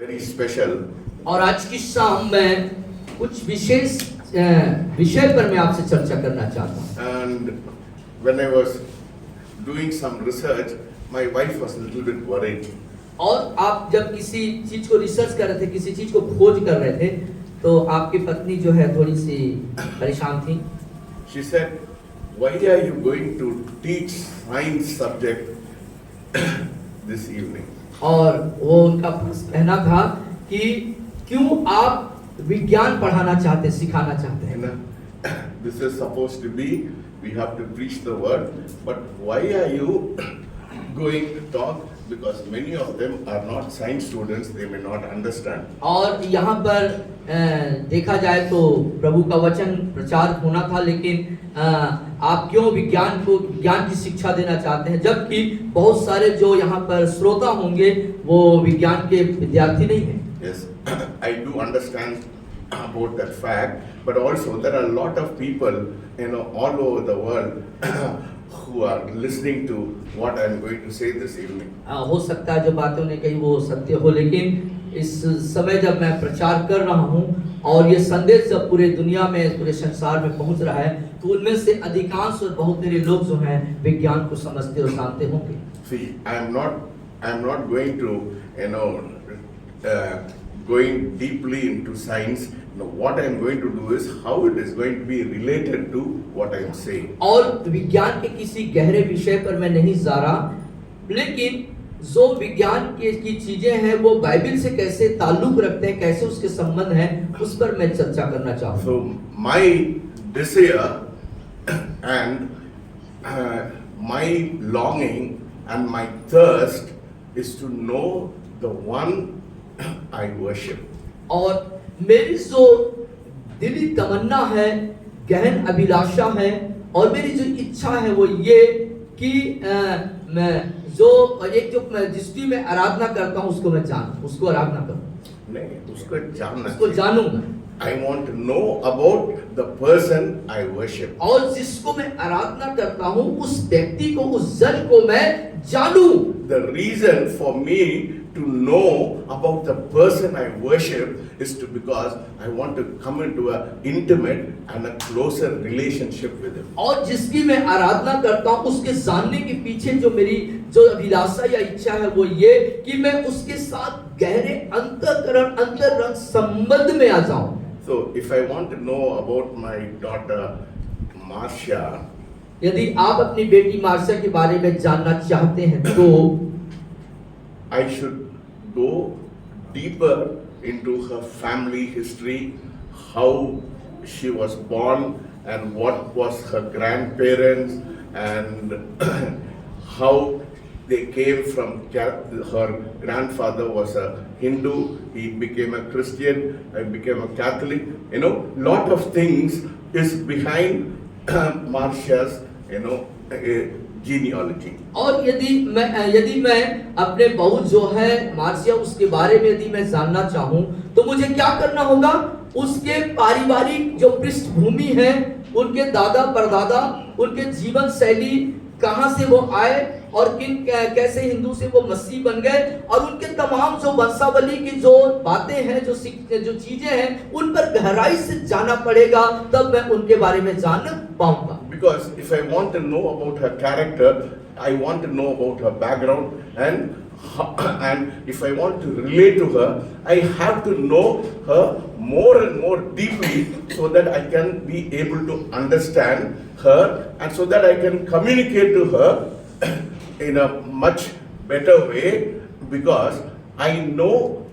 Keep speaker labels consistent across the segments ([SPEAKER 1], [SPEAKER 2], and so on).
[SPEAKER 1] very special.
[SPEAKER 2] और आज की शाम में कुछ विशेष विषय पर मैं आपसे चर्चा करना चाहता हूँ।
[SPEAKER 1] And when I was doing some research, my wife was a little bit worried.
[SPEAKER 2] और आप जब किसी चीज को रिसर्च कर रहे थे, किसी चीज को खोज कर रहे थे, तो आपकी पत्नी जो है थोड़ी सी परेशान थी।
[SPEAKER 1] She said, "Why are you going to teach science subject this evening?"
[SPEAKER 2] और वो उनका कहना था कि क्यों आप विज्ञान पढ़ाना चाहते, सिखाना चाहते हैं।
[SPEAKER 1] You know, this is supposed to be, we have to preach the word, but why are you going to talk? Because many of them are not science students, they may not understand.
[SPEAKER 2] और यहाँ पर देखा जाए तो प्रभु का वचन प्रचार होना था, लेकिन आप क्यों विज्ञान की शिक्षा देना चाहते हैं, जबकि बहुत सारे जो यहाँ पर श्रोता होंगे वो विज्ञान के विद्यार्थी नहीं हैं।
[SPEAKER 1] Yes, I do understand about that fact, but also there are a lot of people, all over the world who are listening to what I am going to say this evening.
[SPEAKER 2] हो सकता है जो बातें उन्हें कही वो सत्य हो, लेकिन इस समय जब मैं प्रचार कर रहा हूँ और ये संदेश जब पूरे दुनिया में, पूरे संसार में पहुँच रहा है, तो उनमें से अधिकांश और बहुत सारे लोग जो हैं विज्ञान को समझते और जानते होंगे।
[SPEAKER 1] See, I am not going to, going deeply into science. What I am going to do is how it is going to be related to what I am saying.
[SPEAKER 2] और विज्ञान के किसी गहरे विषय पर मैं नहीं जा रहा, लेकिन जो विज्ञान की चीजें हैं वो बाइबल से कैसे ताल्लुक रखते हैं, कैसे उसके संबंध हैं, उस पर मैं चर्चा करना चाहूँगा।
[SPEAKER 1] So my desire and my longing and my thirst is to know the one I worship.
[SPEAKER 2] और मेरी जो दिली तमन्ना है, गहन अभिलाषा है, और मेरी जो इच्छा है वो ये कि मैं जिसकी मैं आराधना करता हूँ उसको मैं जानूं, उसको आराधना करूं।
[SPEAKER 1] नहीं, उसको
[SPEAKER 2] जानूंगा।
[SPEAKER 1] I want to know about the person I worship.
[SPEAKER 2] और जिसको मैं आराधना करता हूँ उस व्यक्ति को, उस जन को मैं जानूं।
[SPEAKER 1] The reason for me to know about the person I worship is because I want to come into an intimate and a closer relationship with him.
[SPEAKER 2] और जिसकी मैं आराधना करता हूँ उसके जानने के पीछे जो मेरी जो अभिलाषा या इच्छा है वो ये कि मैं उसके साथ गहरे अंतरंग संबंध में आ जाऊं।
[SPEAKER 1] So if I want to know about my daughter Marcia,
[SPEAKER 2] यदि आप अपनी बेटी मार्शिया के बारे में जानना चाहते हैं तो
[SPEAKER 1] I should go deeper into her family history, how she was born and what was her grandparents and how they came from. Her grandfather was a Hindu, he became a Christian, I became a Catholic. Lot of things is behind Marcia's, genealogy.
[SPEAKER 2] और यदि मैं अपने बहू जो है Marcia उसके बारे में यदि मैं जानना चाहूं तो मुझे क्या करना होगा, उसके पारिवारिक जो पृष्ठभूमि है, उनके दादा परदादा, उनके जीवन शैली, कहां से वो आए और कैसे हिंदू से वो मसीह बन गए, और उनके तमाम जो वंशावली की जो बातें हैं, जो चीजें हैं, उन पर गहराई से जाना पड़ेगा, तब मैं उनके बारे में जान पाऊंगा।
[SPEAKER 1] Because if I want to know about her character, I want to know about her background, and if I want to relate to her, I have to know her more and more deeply so that I can be able to understand her and so that I can communicate to her in a much better way, because I know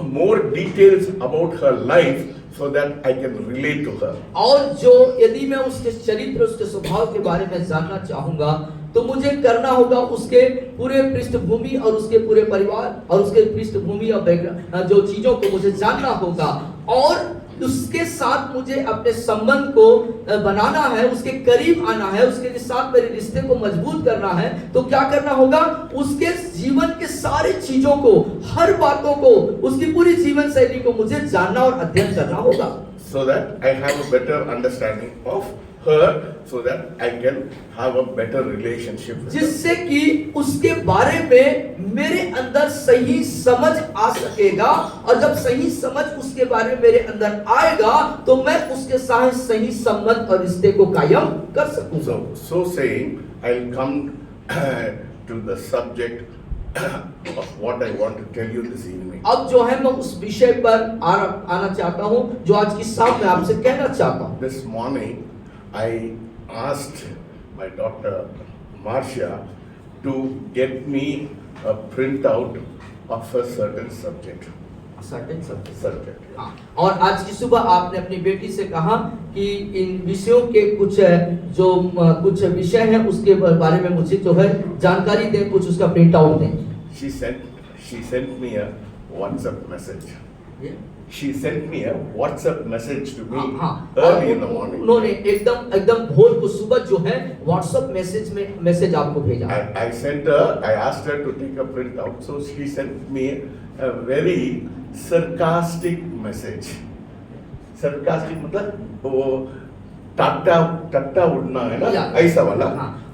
[SPEAKER 1] more details about her life so that I can relate to her.
[SPEAKER 2] और जो यदि मैं उसके चरित्र, उसके स्वभाव के बारे में जानना चाहूंगा तो मुझे करना होगा उसके पूरे पृष्ठभूमि और उसके पूरे परिवार और उसके पृष्ठभूमि और बैकग्राउंड जो चीजों को मुझे जानना होगा, और उसके साथ मुझे अपने संबंध को बनाना है, उसके करीब आना है, उसके साथ मेरे रिश्ते को मजबूत करना है। तो क्या करना होगा, उसके जीवन के सारे चीजों को, हर बातों को, उसकी पूरी जीवन शैली को मुझे जानना और अध्ययन करना होगा।
[SPEAKER 1] So that I have a better understanding of her so that I can have a better relationship with her.
[SPEAKER 2] जिससे कि उसके बारे में मेरे अंदर सही समझ आ सकेगा, और जब सही समझ उसके बारे में मेरे अंदर आएगा तो मैं उसके साथ सही संबंध और रिश्ते को कायम कर सकूंगा।
[SPEAKER 1] So saying, I'll come to the subject of what I want to tell you this evening.
[SPEAKER 2] अब जो है मैं उस विषय पर आना चाहता हूं जो आज की शाम में आपसे कहना चाहता हूं।
[SPEAKER 1] This morning, I asked my daughter Marcia to get me a printout of a certain subject.
[SPEAKER 2] हाँ, और आज की सुबह आपने अपनी बेटी से कहा कि इन विषयों के कुछ विषय हैं उसके बारे में मुझे जो है जानकारी दें, कुछ उसका प्रिंट आउट दें।
[SPEAKER 1] She sent me a WhatsApp message. She sent me a WhatsApp message to me early in the morning.
[SPEAKER 2] उन्होंने एकदम भोर को सुबह जो है WhatsApp मैसेज आपको भेजा।
[SPEAKER 1] I asked her to take a print out, so she sent me a very sarcastic message. Sarcastic मतलब वो टट्टा उड़ना है ना, ऐसा वाला।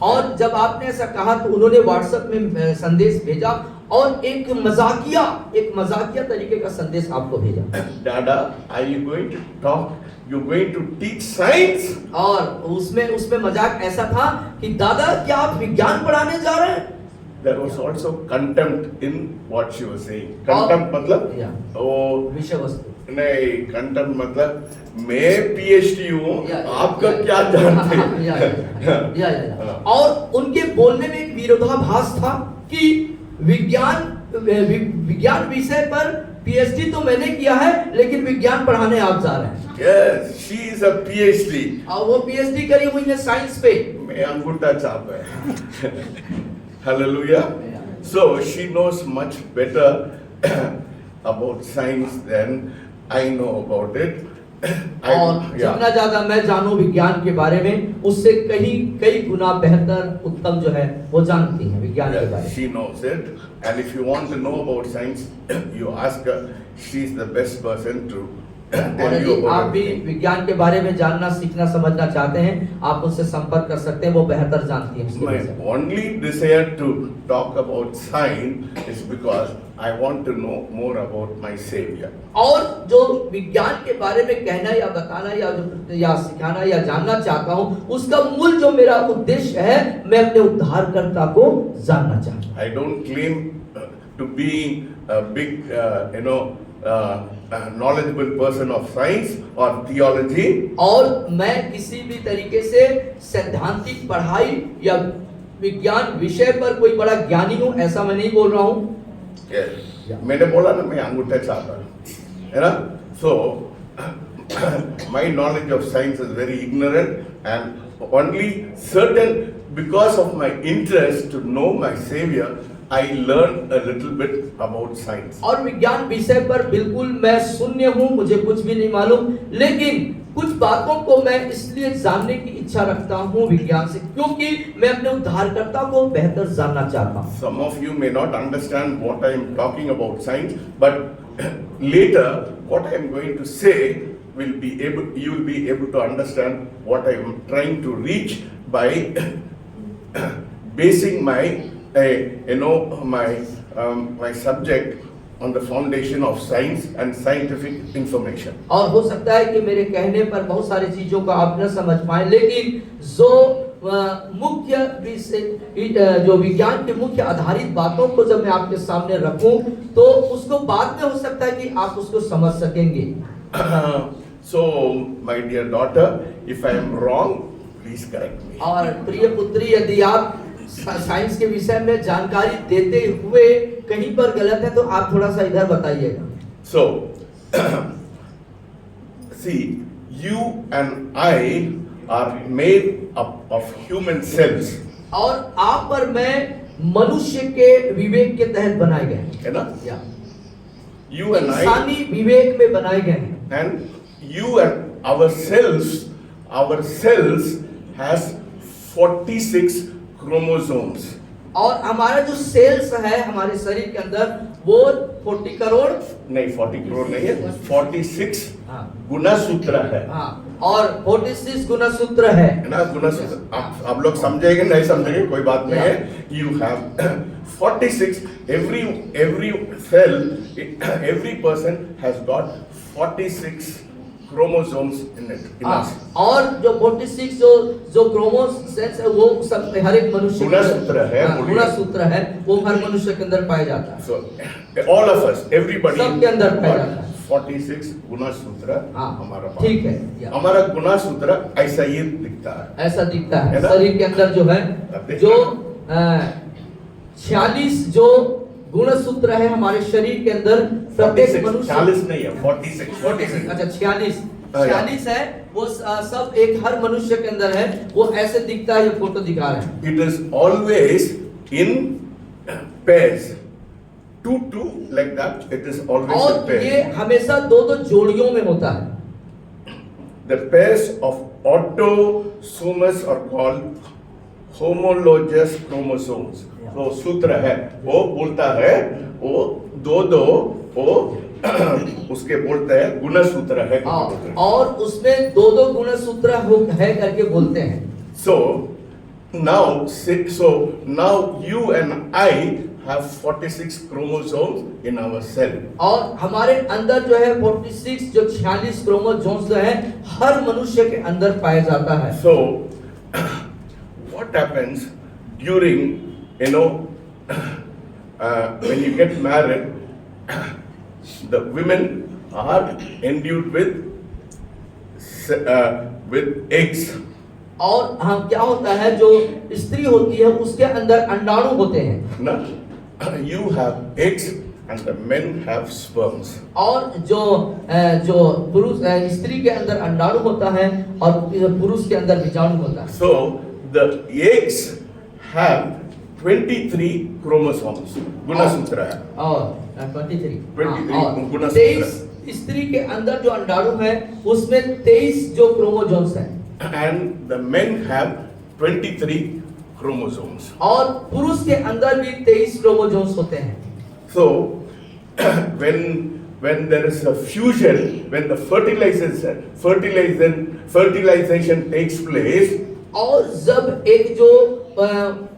[SPEAKER 2] और जब आपने ऐसा कहा तो उन्होंने WhatsApp में संदेश भेजा और एक मजाकिया तरीके का संदेश आपको भेजा।
[SPEAKER 1] Dada, are you going to talk? You going to teach science?
[SPEAKER 2] और उसमें मजाक ऐसा था कि दादा क्या आप विज्ञान पढ़ाने जा रहे हैं?
[SPEAKER 1] There was also contempt in what she was saying. Contempt मतलब वो
[SPEAKER 2] विषय वस्तु
[SPEAKER 1] नहीं, contempt मतलब मैं PhD हूँ, आपका क्या जानते हैं?
[SPEAKER 2] और उनके बोलने में एक विरोधाभास था कि विज्ञान विषय पर PhD तो मैंने किया है लेकिन विज्ञान पढ़ाने आप जा रहे हैं।
[SPEAKER 1] Yes, she is a PhD.
[SPEAKER 2] और वो PhD करी हुई है साइंस पे।
[SPEAKER 1] मैं अंगूठा छाप है। Hallelujah. So she knows much better about science than I know about it.
[SPEAKER 2] और जितना ज्यादा मैं जानूं विज्ञान के बारे में उससे कई गुना बेहतर उत्तम जो है वो जानती है विज्ञान के बारे में।
[SPEAKER 1] She knows it, and if you want to know about science, you ask her. She is the best person to
[SPEAKER 2] और यदि आप भी विज्ञान के बारे में जानना, सीखना, समझना चाहते हैं, आप उनसे संपर्क कर सकते हैं, वो बेहतर जानती है।
[SPEAKER 1] My only desire to talk about science is because I want to know more about my Savior.
[SPEAKER 2] और जो विज्ञान के बारे में कहना या बताना या सिखाना या जानना चाहता हूँ, उसका मूल जो मेरा उद्देश्य है, मैं अपने उद्धारकर्ता को जानना चाहता हूँ।
[SPEAKER 1] I don't claim to be a big, knowledgeable person of science or theology.
[SPEAKER 2] और मैं किसी भी तरीके से सैद्धांतिक पढ़ाई या विज्ञान विषय पर कोई बड़ा ज्ञानी हूँ, ऐसा मैं नहीं बोल रहा हूँ।
[SPEAKER 1] मैंने बोला ना मैं अंगूठा छापा है ना, so my knowledge of science is very ignorant and only certain because of my interest to know my Savior I learned a little bit about science.
[SPEAKER 2] और विज्ञान विषय पर बिल्कुल मैं शून्य हूँ, मुझे कुछ भी नहीं मालूम, लेकिन कुछ बातों को मैं इसलिए जानने की इच्छा रखता हूँ विज्ञान से, क्योंकि मैं अपने उद्धारकर्ता को बेहतर जानना चाहता हूँ।
[SPEAKER 1] Some of you may not understand what I am talking about science, but later what I am going to say you will be able to understand what I am trying to reach by basing my my subject on the foundation of science and scientific information.
[SPEAKER 2] और हो सकता है कि मेरे कहने पर बहुत सारी चीजों को आप न समझ पाए, लेकिन जो मुख्य विषय जो विज्ञान के मुख्य आधारित बातों को जब मैं आपके सामने रखूं तो उसको बाद में हो सकता है कि आप उसको समझ सकेंगे।
[SPEAKER 1] So my dear daughter, if I am wrong, please correct me.
[SPEAKER 2] और प्रिय पुत्री, यदि आप साइंस के विषय में जानकारी देते हुए कहीं पर गलत है तो आप थोड़ा सा इधर बताइएगा।
[SPEAKER 1] So see, you and I are made up of human cells.
[SPEAKER 2] और आप और मैं मनुष्य के विवेक के तहत बनाए गए हैं,
[SPEAKER 1] है ना? You and I,
[SPEAKER 2] इंसानी विवेक में बनाए गए हैं।
[SPEAKER 1] and you and our cells has 46 chromosomes.
[SPEAKER 2] और हमारा जो सेल्स है हमारे शरीर के अंदर वो 40 करोड़
[SPEAKER 1] नहीं, 40 करोड़ नहीं है, 46 गुणसूत्र है।
[SPEAKER 2] हाँ, और 46 गुणसूत्र है।
[SPEAKER 1] है ना गुणसूत्र। आप लोग समझेंगे नहीं समझेंगे कोई बात नहीं है। You have 46, every cell, every person has got 46 chromosomes in it, in us.
[SPEAKER 2] और जो 46 जो क्रोमोसोम्स है वो सब हर एक मनुष्य
[SPEAKER 1] गुणसूत्र है, बोलिए।
[SPEAKER 2] गुणसूत्र है, वो हर मनुष्य के अंदर पाया जाता है।
[SPEAKER 1] So all of us, everybody,
[SPEAKER 2] सबके अंदर पाया जाता है।
[SPEAKER 1] 46 गुणसूत्र हमारा पास।
[SPEAKER 2] ठीक है।
[SPEAKER 1] हमारा गुणसूत्र ऐसा ही दिखता है।
[SPEAKER 2] ऐसा दिखता है।
[SPEAKER 1] है ना?
[SPEAKER 2] शरीर के अंदर जो है जो 46 जो गुणसूत्र है हमारे शरीर के अंदर प्रत्येक मनुष्य
[SPEAKER 1] 40 नहीं है 46
[SPEAKER 2] अच्छा 46 है वो सब एक हर मनुष्य के अंदर है। वो ऐसे दिखता है। ये फोटो दिखा रहे हैं।
[SPEAKER 1] It is always in pairs, 2 like that. It is always in
[SPEAKER 2] और
[SPEAKER 1] pairs.
[SPEAKER 2] ये हमेशा दो जोड़ियों में होता है।
[SPEAKER 1] The pairs of autosomes are called homologous chromosomes. तो सूत्र है वो बोलता है वो दो वो उसके बोलते हैं गुणसूत्र है।
[SPEAKER 2] और उसमें दो गुणसूत्र है करके बोलते हैं।
[SPEAKER 1] So now you and I have 46 chromosomes in our cell.
[SPEAKER 2] और हमारे अंदर जो है 46 जो 46 क्रोमोसोम्स जो है हर मनुष्य के अंदर पाया जाता है।
[SPEAKER 1] So what happens during when you get married, the women are endued with eggs.
[SPEAKER 2] और हम क्या होता है जो स्त्री होती है उसके अंदर अंडाणु होते हैं
[SPEAKER 1] ना? You have eggs and the men have sperms.
[SPEAKER 2] और जो पुरुष स्त्री के अंदर अंडाणु होता है और पुरुष के अंदर बीजाणु होता है।
[SPEAKER 1] So the eggs have 23 chromosomes. गुणसूत्र है।
[SPEAKER 2] और 23
[SPEAKER 1] गुणसूत्र।
[SPEAKER 2] 23 स्त्री के अंदर जो अंडाणु है उसमें 23 जो क्रोमोसोम्स हैं।
[SPEAKER 1] And the men have 23 chromosomes.
[SPEAKER 2] और पुरुष के अंदर भी 23 क्रोमोसोम्स होते हैं।
[SPEAKER 1] So when there is a fusion, when the fertilization takes place,
[SPEAKER 2] और जब एक जो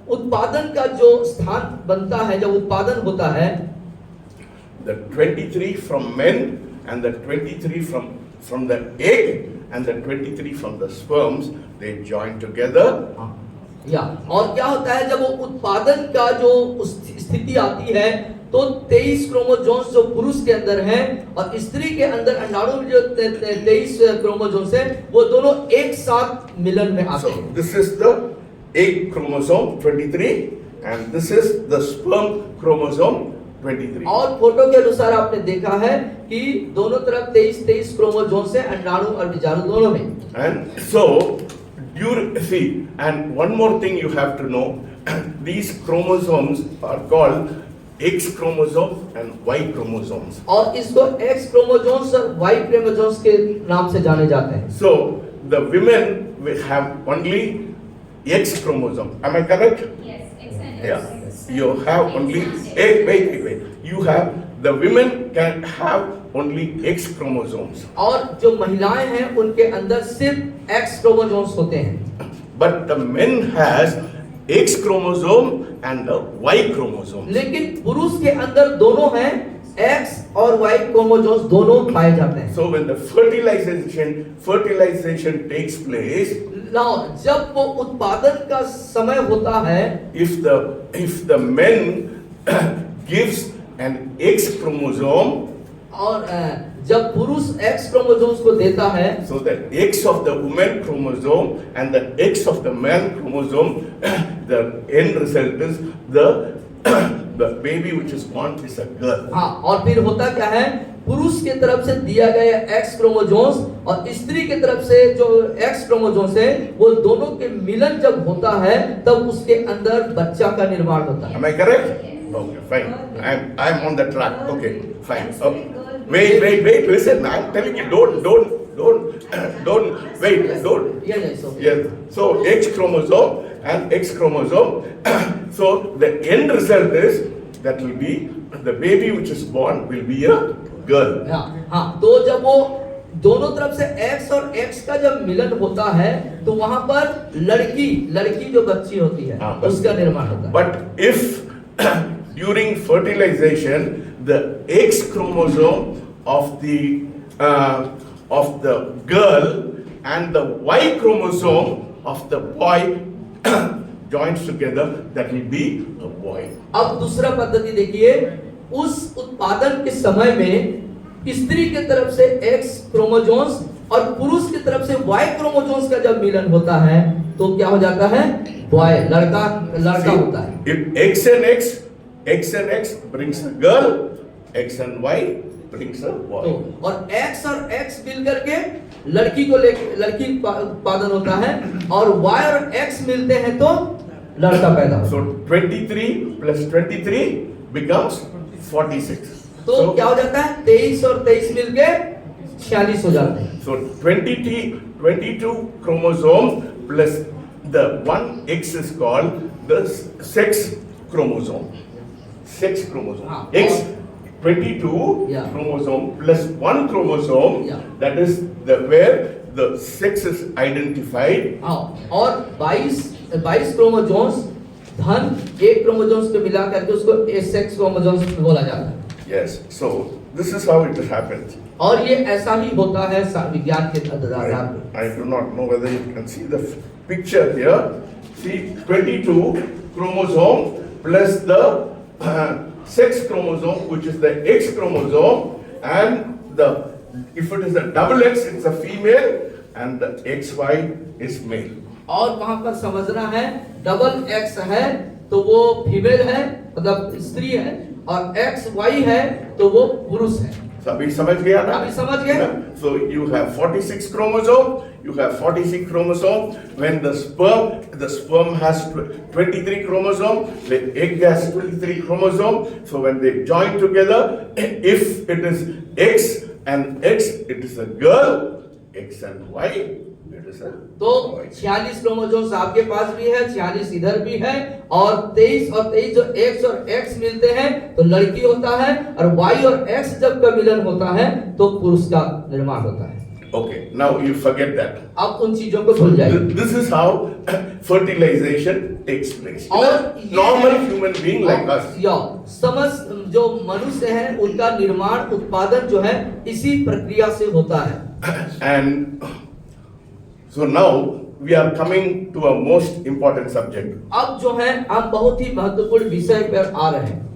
[SPEAKER 2] उत्पादन का जो स्थान बनता है, जब उत्पादन होता है,
[SPEAKER 1] the 23 from men and the 23 from the egg and the 23 from the sperms, they join together.
[SPEAKER 2] और क्या होता है जब वो उत्पादन का जो स्थिति आती है तो 23 क्रोमोसोम्स जो पुरुष के अंदर हैं और स्त्री के अंदर अंडाणु में जो 23 क्रोमोसोम्स हैं वो दोनों एक साथ मिलन में आते हैं।
[SPEAKER 1] This is the egg chromosome 23 and this is the sperm chromosome 23.
[SPEAKER 2] और फोटो के अनुसार आपने देखा है कि दोनों तरफ 23 क्रोमोसोम्स हैं, अंडाणु और बीजाणु दोनों में।
[SPEAKER 1] And so see, and one more thing you have to know, these chromosomes are called X chromosome and Y chromosomes.
[SPEAKER 2] और इसको X क्रोमोसोम्स और Y क्रोमोसोम्स के नाम से जाने जाते हैं।
[SPEAKER 1] So the women will have only X chromosome. Am I correct?
[SPEAKER 3] Yes, excellent.
[SPEAKER 1] Yeah. You have only wait. You have the women can have only X chromosomes.
[SPEAKER 2] और जो महिलाएं हैं उनके अंदर सिर्फ X क्रोमोसोम्स होते हैं।
[SPEAKER 1] But the men has X chromosome and the Y chromosome.
[SPEAKER 2] लेकिन पुरुष के अंदर दोनों हैं, X और Y क्रोमोसोम्स दोनों पाए जाते हैं।
[SPEAKER 1] So when the fertilization takes place,
[SPEAKER 2] now जब वो उत्पादन का समय होता है,
[SPEAKER 1] if the man gives an X chromosome,
[SPEAKER 2] और जब पुरुष X क्रोमोसोम्स को देता है,
[SPEAKER 1] so the X of the woman chromosome and the X of the man chromosome, the end result is the baby which is born is a girl.
[SPEAKER 2] हाँ, और फिर होता क्या है, पुरुष के तरफ से दिया गया X क्रोमोसोम्स और स्त्री के तरफ से जो X क्रोमोसोम्स है वो दोनों के मिलन जब होता है तब उसके अंदर बच्चा का निर्माण होता है।
[SPEAKER 1] Am I correct? Okay, fine. I'm on the track. Okay, fine. Wait. Listen, I'm telling you, don't wait.
[SPEAKER 2] Yes, okay.
[SPEAKER 1] Yes. So X chromosome and X chromosome. So the end result is that will be the baby which is born will be a girl.
[SPEAKER 2] हाँ, तो जब वो दोनों तरफ से X और X का जब मिलन होता है तो वहां पर लड़की जो बच्ची होती है
[SPEAKER 1] हाँ, बस।
[SPEAKER 2] उसका निर्माण होता है।
[SPEAKER 1] But if during fertilization the X chromosome of the girl and the Y chromosome of the boy joins together, that will be a boy.
[SPEAKER 2] अब दूसरा पद्धति देखिए, उस उत्पादन के समय में स्त्री के तरफ से X क्रोमोसोम्स और पुरुष की तरफ से Y क्रोमोसोम्स का जब मिलन होता है तो क्या हो जाता है? बॉय, लड़का होता है।
[SPEAKER 1] If X and X brings a girl, X and Y brings a boy.
[SPEAKER 2] तो और X और X मिल करके लड़की उत्पादन होता है और Y और X मिलते हैं तो लड़का पैदा होता है।
[SPEAKER 1] So 23 plus 23 becomes 46.
[SPEAKER 2] तो क्या हो जाता है? 23 और 23 मिलके 46 हो जाते हैं।
[SPEAKER 1] So 22 chromosomes plus the one X is called the sex chromosome. Sex chromosome.
[SPEAKER 2] हाँ,
[SPEAKER 1] X 22
[SPEAKER 2] Yeah.
[SPEAKER 1] chromosome plus one chromosome.
[SPEAKER 2] Yeah.
[SPEAKER 1] That is where the sex is identified.
[SPEAKER 2] हाँ, और 22 क्रोमोसोम्स धन एक क्रोमोसोम्स पे मिला करके उसको सेक्स क्रोमोसोम्स बोला जाता है।
[SPEAKER 1] Yes. So this is how it happens.
[SPEAKER 2] और ये ऐसा ही होता है विज्ञान के आधार पे।
[SPEAKER 1] I do not know whether you can see the picture here. See 22 chromosome plus the sex chromosome, which is the X chromosome, and if it is a double X, it's a female, and the XY is male.
[SPEAKER 2] और वहां पर समझना है, double X है तो वो female है, मतलब स्त्री है, और XY है तो वो पुरुष है।
[SPEAKER 1] अभी समझ गया ना?
[SPEAKER 2] अभी समझ गए?
[SPEAKER 1] So you have 46 chromosome. You have 46 chromosome. When the sperm has 23 chromosome. The egg has 23 chromosome. So when they join together, if it is X and X, it is a girl. X and Y, it is a
[SPEAKER 2] तो
[SPEAKER 1] boy.
[SPEAKER 2] 46 chromosomes आपके पास भी है, 46 इधर भी है, और 23 जो X और X मिलते हैं तो लड़की होता है, और Y और X जब का मिलन होता है तो पुरुष का निर्माण होता है।
[SPEAKER 1] Okay, now you forget that.
[SPEAKER 2] अब उन चीजों को भूल जाइए।
[SPEAKER 1] This is how fertilization takes place.
[SPEAKER 2] और
[SPEAKER 1] Normal human being like us.
[SPEAKER 2] जो मनुष्य है उनका निर्माण उत्पादन जो है इसी प्रक्रिया से होता है।
[SPEAKER 1] And so now we are coming to a most important subject.
[SPEAKER 2] अब जो है हम बहुत ही महत्वपूर्ण विषय पर आ रहे हैं।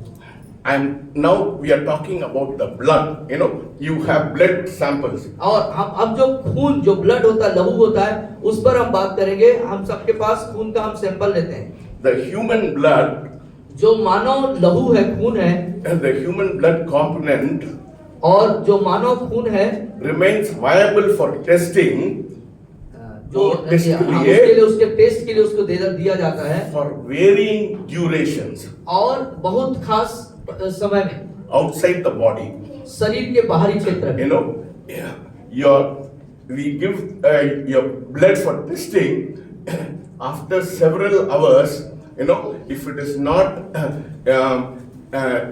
[SPEAKER 1] And now we are talking about the blood. You know, you have blood samples.
[SPEAKER 2] और हम अब जो खून जो ब्लड होता है, लहू होता है, उस पर हम बात करेंगे। हम सबके पास खून का हम सैंपल लेते हैं।
[SPEAKER 1] The human blood,
[SPEAKER 2] जो मानव लहू है, खून है,
[SPEAKER 1] the human blood component
[SPEAKER 2] और जो मानव खून है
[SPEAKER 1] remains viable for testing.
[SPEAKER 2] जो
[SPEAKER 1] टेस्ट के
[SPEAKER 2] उसके
[SPEAKER 1] लिए
[SPEAKER 2] लिए उसके टेस्ट के लिए उसको दिया जाता है
[SPEAKER 1] for varying durations
[SPEAKER 2] और बहुत खास समय में
[SPEAKER 1] outside the body.
[SPEAKER 2] शरीर के बाहरी क्षेत्र में।
[SPEAKER 1] You know, we give your blood for testing after several hours. You know, if it is not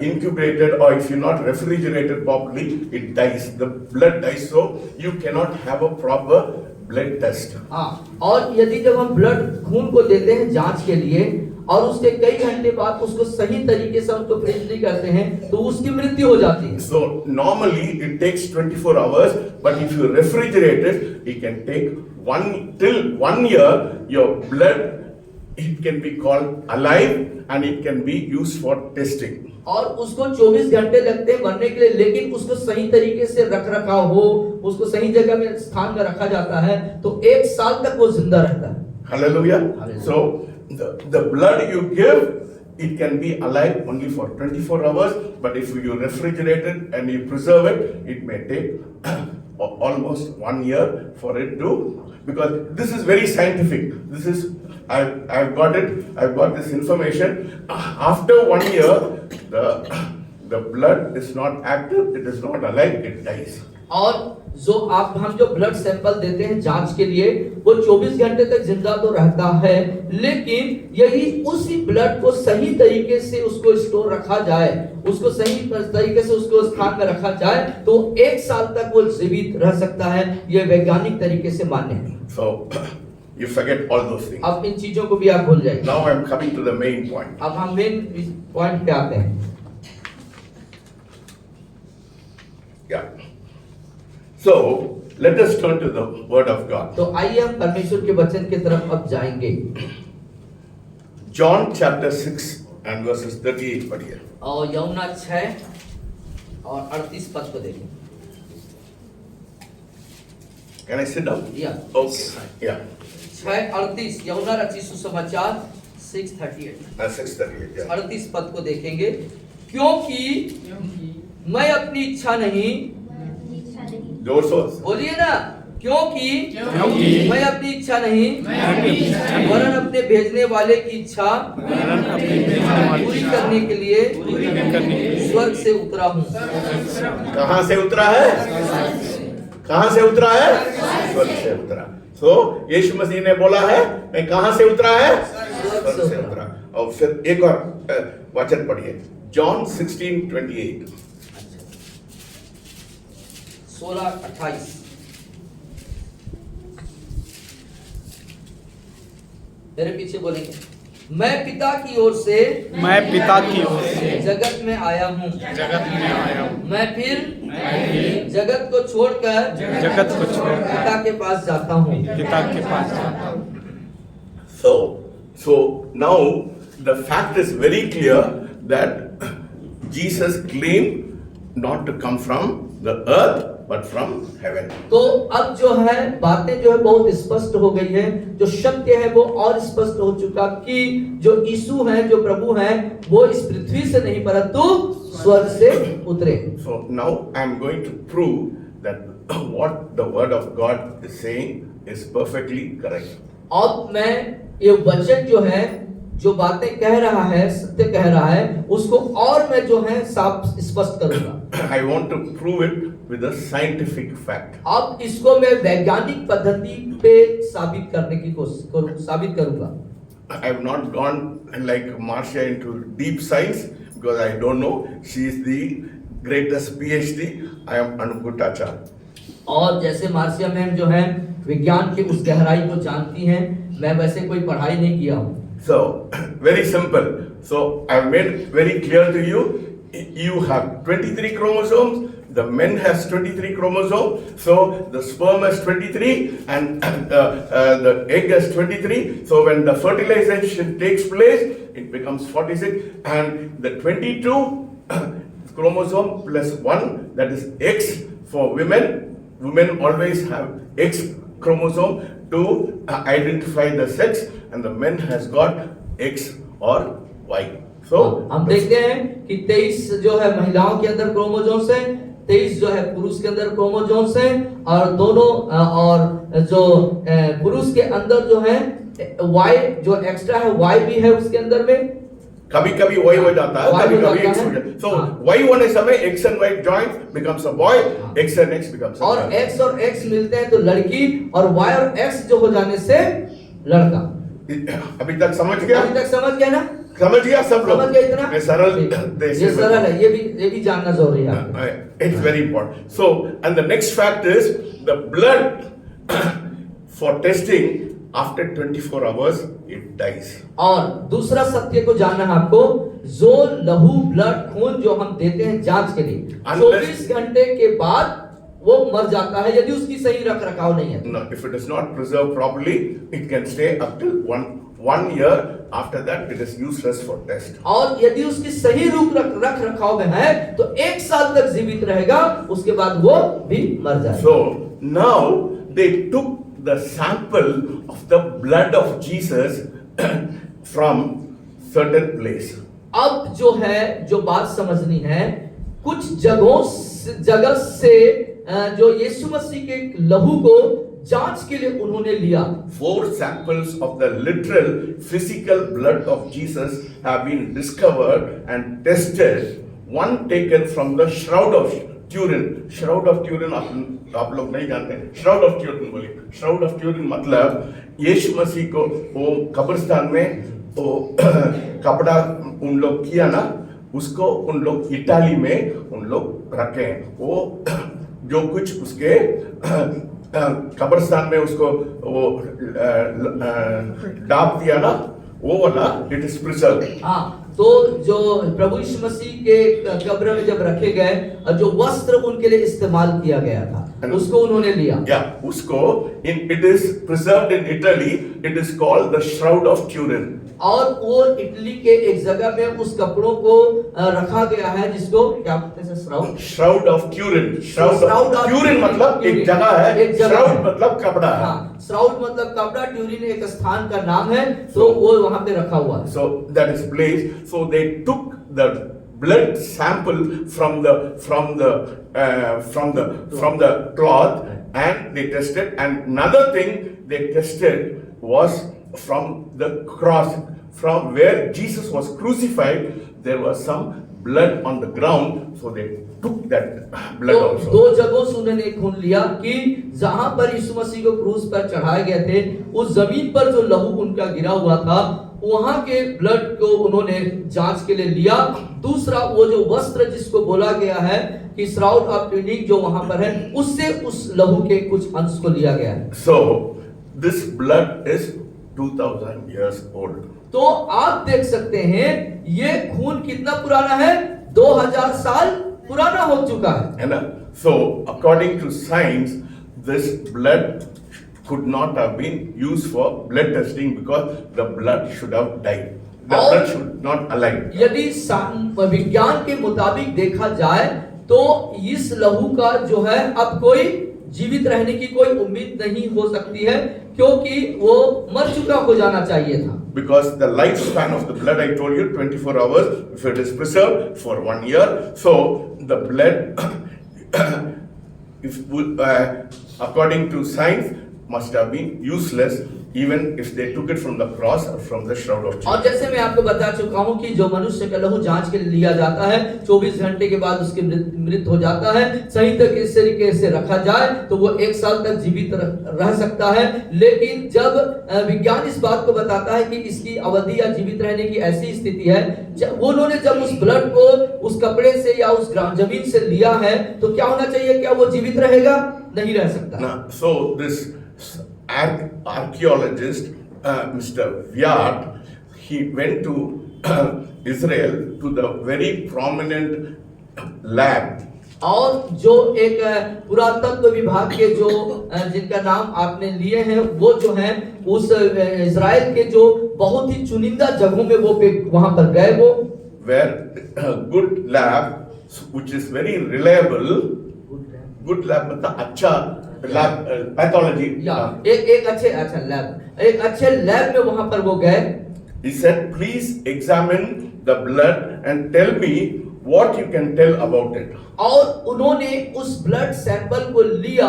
[SPEAKER 1] incubated or if you're not refrigerated properly, it dies. The blood dies, so you cannot have a proper blood test.
[SPEAKER 2] हाँ, और यदि जब हम blood खून को देते हैं जांच के लिए और उसके कई घंटे बाद उसको सही तरीके से उसको फ्रीज नहीं करते हैं तो उसकी मृत्यु हो जाती है।
[SPEAKER 1] So normally it takes 24 hours, but if you refrigerate it, it can take till 1 year. Your blood, it can be called alive and it can be used for testing.
[SPEAKER 2] और उसको 24 घंटे लगते हैं बनने के लिए, लेकिन उसको सही तरीके से रख रखाव हो, उसको सही जगह में स्थान में रखा जाता है तो 1 साल तक वो जिंदा रहता है।
[SPEAKER 1] Hallelujah. So the blood you give, it can be alive only for 24 hours, but if you refrigerate it and you preserve it, it may take almost 1 year for it to, because this is very scientific. This is, I've got it, I've got this information. After 1 year, the blood is not active, it is not alive, it dies.
[SPEAKER 2] और जो हम जो blood sample देते हैं जांच के लिए, वो 24 घंटे तक जिंदा तो रहता है, लेकिन यदि उसी ब्लड को सही तरीके से उसको स्टोर रखा जाए, उसको सही तरीके से उसको स्थान में रखा जाए, तो 1 साल तक वो जीवित रह सकता है। ये वैज्ञानिक तरीके से मान्य है।
[SPEAKER 1] So you forget all those things.
[SPEAKER 2] अब इन चीजों को भी आप भूल जाइए।
[SPEAKER 1] Now I am coming to the main point.
[SPEAKER 2] अब हम मेन पॉइंट पे आते हैं।
[SPEAKER 1] Yeah. So let us turn to the word of God.
[SPEAKER 2] तो आइए हम परमेश्वर के वचन की तरफ अब जाएंगे।
[SPEAKER 1] John chapter 6 and verses 38 पढ़िए।
[SPEAKER 2] और यूहन्ना 6 और 38 पद को देखें।
[SPEAKER 1] Can I sit down?
[SPEAKER 2] Yeah.
[SPEAKER 1] Okay. Yeah.
[SPEAKER 2] 6:38 यूहन्ना रचित सुसमाचार 6:38
[SPEAKER 1] 6:38. Yeah.
[SPEAKER 2] 38 पद को देखेंगे। क्योंकि मैं अपनी इच्छा नहीं,
[SPEAKER 1] जोर से
[SPEAKER 2] बोलिए ना, क्योंकि मैं अपनी इच्छा नहीं वरन अपने भेजने वाले की इच्छा पूरी करने के लिए स्वर्ग से उतरा हूँ।
[SPEAKER 1] कहाँ से उतरा है? कहाँ से उतरा है? स्वर्ग से उतरा। तो यीशु मसीह ने बोला है, मैं कहाँ से उतरा है? स्वर्ग से उतरा। और फिर एक और वचन पढ़िए, जॉन 16:28
[SPEAKER 2] 16:28 मेरे पीछे बोलेंगे, मैं पिता की ओर से जगत में आया हूँ, मैं फिर जगत को छोड़कर पिता के पास जाता हूँ।
[SPEAKER 1] So now the fact is very clear that Jesus claimed not to come from the earth but from heaven.
[SPEAKER 2] तो अब जो है बातें जो है बहुत स्पष्ट हो गई है, जो सत्य है वो और स्पष्ट हो चुका कि जो यीशु हैं, जो प्रभु हैं, वो इस पृथ्वी से नहीं परंतु स्वर्ग से उतरे।
[SPEAKER 1] So now I am going to prove that what the word of God is saying is perfectly correct.
[SPEAKER 2] अब मैं ये वचन जो है, जो बातें कह रहा है, सत्य कह रहा है, उसको और मैं जो है साफ स्पष्ट करूंगा।
[SPEAKER 1] I want to prove it with a scientific fact.
[SPEAKER 2] अब इसको मैं वैज्ञानिक पद्धति पे साबित करने की कोशिश साबित करूंगा।
[SPEAKER 1] I have not gone like Marcia into deep science because I don't know. She is the greatest PhD. I am Anuputacharya.
[SPEAKER 2] और जैसे मार्सिया मैम जो है विज्ञान की उस गहराई को जानती हैं, मैं वैसे कोई पढ़ाई नहीं किया हूँ।
[SPEAKER 1] So very simple. So I have made very clear to you. You have 23 chromosomes. The men has 23 chromosomes. So the sperm has 23 and the egg has 23. So when the fertilization takes place, it becomes 46. And the 22 chromosome plus 1, that is X for women. Women always have X chromosome to identify the sex, and the men has got X or Y. So
[SPEAKER 2] हम देखते हैं कि 23 जो है महिलाओं के अंदर chromosomes हैं, 23 जो है पुरुष के अंदर क्रोमोसोम्स हैं, और दोनों और जो पुरुष के अंदर जो है Y जो एक्स्ट्रा है Y भी है उसके अंदर में।
[SPEAKER 1] कभी-कभी Y हो जाता है, कभी-कभी X हो जाता है। So Y होने समय X and Y joint becomes a boy, X and X becomes a girl.
[SPEAKER 2] और X और X मिलते हैं तो लड़की, और Y और X जो हो जाने से लड़का।
[SPEAKER 1] अभी तक समझ गया?
[SPEAKER 2] अभी तक समझ गया ना?
[SPEAKER 1] समझ गया सब लोग?
[SPEAKER 2] समझ गया इतना?
[SPEAKER 1] ये सरल
[SPEAKER 2] ये सरल है, ये भी जानना जरूरी है।
[SPEAKER 1] It's very important. So, and the next fact is the blood for testing after 24 hours it dies.
[SPEAKER 2] और दूसरा सत्य को जानना है आपको, जो लहू ब्लड खून जो हम देते हैं जांच के लिए 24 घंटे के बाद वो मर जाता है यदि उसकी सही रख रखाव नहीं है।
[SPEAKER 1] No, if it is not preserved properly, it can stay up till one year. After that, it is useless for test.
[SPEAKER 2] और यदि उसकी सही रख रखाव में है तो 1 साल तक जीवित रहेगा, उसके बाद वो भी मर जाएगा।
[SPEAKER 1] So now they took the sample of the blood of Jesus from certain place.
[SPEAKER 2] अब जो है, जो बात समझनी है, कुछ जगह से जो यीशु मसीह के लहू को जांच के लिए उन्होंने लिया।
[SPEAKER 1] 4 samples of the literal physical blood of Jesus have been discovered and tested. one taken from the shroud of Turin. Shroud of Turin आप लोग नहीं जानते हैं. Shroud of Turin बोलिए. Shroud of Turin मतलब यीशु मसीह को वो कब्रिस्तान में वो कपड़ा उन लोग किया ना, उसको उन लोग इटाली में उन लोग रखे हैं. वो जो कुछ उसके कब्रिस्तान में उसको वो डाप दिया ना, वो वाला इट इज प्रिजर्व.
[SPEAKER 2] हाँ, तो जो प्रभु यीशु मसीह के कब्र में जब रखे गए और जो वस्त्र उनके लिए इस्तेमाल किया गया था, उसको उन्होंने लिया.
[SPEAKER 1] या उसको it is preserved in Italy. It is called the shroud of Turin.
[SPEAKER 2] और वो इटली के एक जगह में उस कपड़ों को रखा गया है, जिसको क्या कहते हैं? Shroud.
[SPEAKER 1] Shroud of Turin. Shroud of Turin मतलब एक जगह है. श्राउड मतलब कपड़ा है.
[SPEAKER 2] हाँ, श्राउड मतलब कपड़ा. ट्यूरिन एक स्थान का नाम है, तो वो वहां पे रखा हुआ है.
[SPEAKER 1] So that is place. So they took the blood sample from the cloth and they tested. And another thing they tested was from the cross, from where Jesus was crucified. There was some blood on the ground, so they took that blood
[SPEAKER 2] तो
[SPEAKER 1] also.
[SPEAKER 2] दो जगहों से उन्होंने खून लिया कि जहां पर यीशु मसीह को क्रूस पर चढ़ाए गए थे, उस जमीन पर जो लहू उनका गिरा हुआ था, वहां के ब्लड को उन्होंने जांच के लिए लिया. दूसरा, वो जो वस्त्र जिसको बोला गया है कि श्राउड ऑफ ट्यूरिन जो वहां पर है, उससे उस लहू के कुछ अंश को लिया गया है.
[SPEAKER 1] So this blood is 2000 years old.
[SPEAKER 2] तो आप देख सकते हैं ये खून कितना पुराना है. 2000 साल पुराना हो चुका है.
[SPEAKER 1] So according to science, this blood could not have been used for blood testing because the blood should have died. The blood should not alive.
[SPEAKER 2] यदि विज्ञान के मुताबिक देखा जाए तो इस लहू का जो है अब कोई जीवित रहने की कोई उम्मीद नहीं हो सकती है, क्योंकि वो मर चुका हो जाना चाहिए था.
[SPEAKER 1] Because the lifespan of the blood, I told you, 24 hours, if it is preserved for 1 year. So the blood, according to science, must have been useless even if they took it from the cross or from the shroud of
[SPEAKER 2] और
[SPEAKER 1] Turin.
[SPEAKER 2] जैसे मैं आपको बता चुका हूं कि जो मनुष्य का लहू जांच के लिए लिया जाता है, 24 घंटे के बाद उसकी मृत्यु हो जाता है. सही तरीके से रखा जाए तो वो 1 साल तक जीवित रह सकता है. लेकिन जब विज्ञान इस बात को बताता है कि इसकी अवधि या जीवित रहने की ऐसी स्थिति है, उन्होंने जब उस ब्लड को उस कपड़े से या उस जमीन से लिया है, तो क्या होना चाहिए? क्या वो जीवित रहेगा? नहीं रह सकता.
[SPEAKER 1] So this archaeologist, Mr. Vyat, he went to Israel to the very prominent lab.
[SPEAKER 2] और जो एक पुरातत्व विभाग के जो जिनका नाम आपने लिए हैं, वो जो हैं उस इजराइल के जो बहुत ही चुनिंदा जगहों में वो वहां पर गए. वो
[SPEAKER 1] where good lab, which is very reliable. Good lab मतलब अच्छा लैब, पैथोलॉजी.
[SPEAKER 2] एक अच्छे लैब में वहां पर वो गए.
[SPEAKER 1] He said, please examine the blood and tell me what you can tell about it.
[SPEAKER 2] और उन्होंने उस ब्लड सैंपल को लिया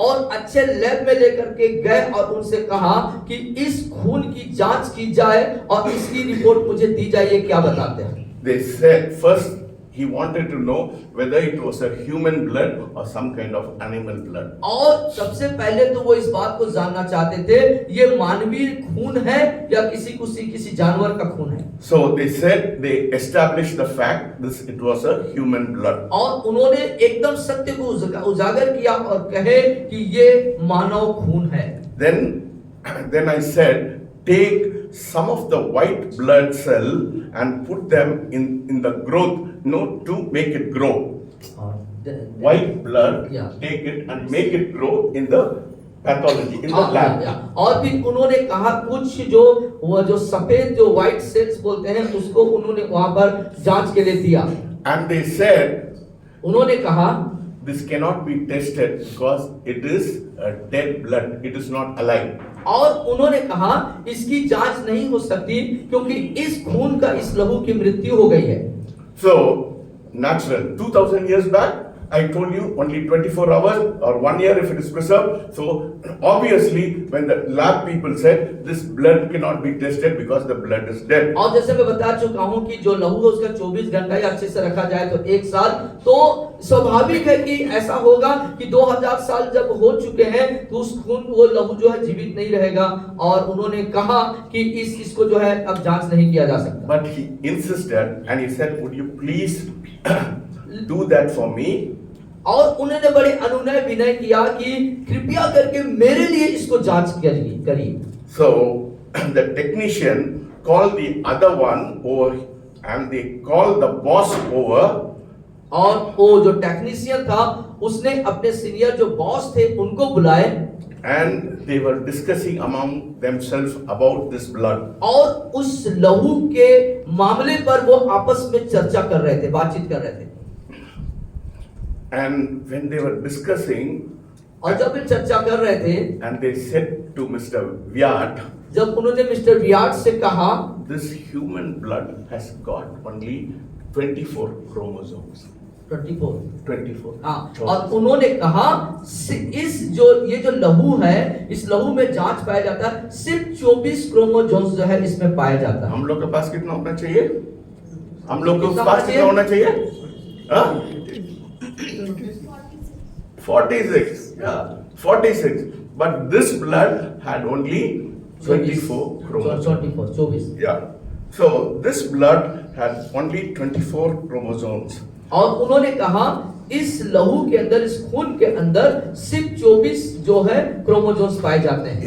[SPEAKER 2] और अच्छे लैब में लेकर के गए और उनसे कहा कि इस खून की जांच की जाए और इसकी रिपोर्ट मुझे दी जाए. ये क्या बताते हैं?
[SPEAKER 1] They said first he wanted to know whether it was a human blood or some kind of animal blood.
[SPEAKER 2] और सबसे पहले तो वो इस बात को जानना चाहते थे ये मानवीय खून है या किसी जानवर का खून है.
[SPEAKER 1] So they said, they established the fact this it was a human blood.
[SPEAKER 2] और उन्होंने एकदम सत्य को उजागर किया और कहे कि ये मानव खून है.
[SPEAKER 1] Then I said, take some of the white blood cell and put them in the growth, to make it grow. White blood, take it and make it grow in the pathology, in the lab.
[SPEAKER 2] और फिर उन्होंने कहा कुछ जो सफेद जो white cells बोलते हैं उसको उन्होंने वहां पर जांच के लिए दिया.
[SPEAKER 1] And they said,
[SPEAKER 2] उन्होंने कहा
[SPEAKER 1] this cannot be tested because it is a dead blood, it is not alive.
[SPEAKER 2] और उन्होंने कहा इसकी जांच नहीं हो सकती क्योंकि इस खून का इस लहू की मृत्यु हो गई है.
[SPEAKER 1] So natural 2000 years back I told you only 24 hours or 1 year if it is preserved. So obviously when the lab people said this blood cannot be tested because the blood is dead.
[SPEAKER 2] और जैसे मैं बता चुका हूं कि जो लहू है उसका 24 घंटा या अच्छे से रखा जाए तो 1 साल, तो स्वाभाविक है कि ऐसा होगा कि 2000 साल जब हो चुके हैं तो उस खून वो लहू जो है जीवित नहीं रहेगा। और उन्होंने कहा कि इसको जो है अब जांच नहीं किया जा सकता।
[SPEAKER 1] But he insisted and he said, would you please do that for me?
[SPEAKER 2] और उन्होंने बड़े अनुनय विनय किया कि कृपया करके मेरे लिए इसको जांच करिए।
[SPEAKER 1] So the technician called the other one over and they called the boss over.
[SPEAKER 2] और वो जो टेक्नीशियन था उसने अपने सीनियर जो बॉस थे उनको बुलाए।
[SPEAKER 1] And they were discussing among themselves about this blood.
[SPEAKER 2] और उस लहू के मामले पर वो आपस में चर्चा कर रहे थे, बातचीत कर रहे थे।
[SPEAKER 1] And when they were discussing,
[SPEAKER 2] और जब वे चर्चा कर रहे थे,
[SPEAKER 1] and they said to Mr. Vyat,
[SPEAKER 2] जब उन्होंने मिस्टर वियाट से कहा,
[SPEAKER 1] this human blood has got only 24 chromosomes. 24.
[SPEAKER 2] हाँ, और उन्होंने कहा इस ये जो लहू है, इस लहू में जांच पाया जाता है, सिर्फ 24 क्रोमोसोम्स जो है इसमें पाया जाता है।
[SPEAKER 1] हम लोग के पास कितना होना चाहिए? हम लोग के पास कितना होना चाहिए? 46. Yeah, 46. But this blood had only 24 chromosomes.
[SPEAKER 2] 24.
[SPEAKER 1] Yeah. So this blood had only 24 chromosomes.
[SPEAKER 2] और उन्होंने कहा इस लहू के अंदर, इस खून के अंदर सिर्फ 24 जो है क्रोमोसोम्स पाए जाते हैं।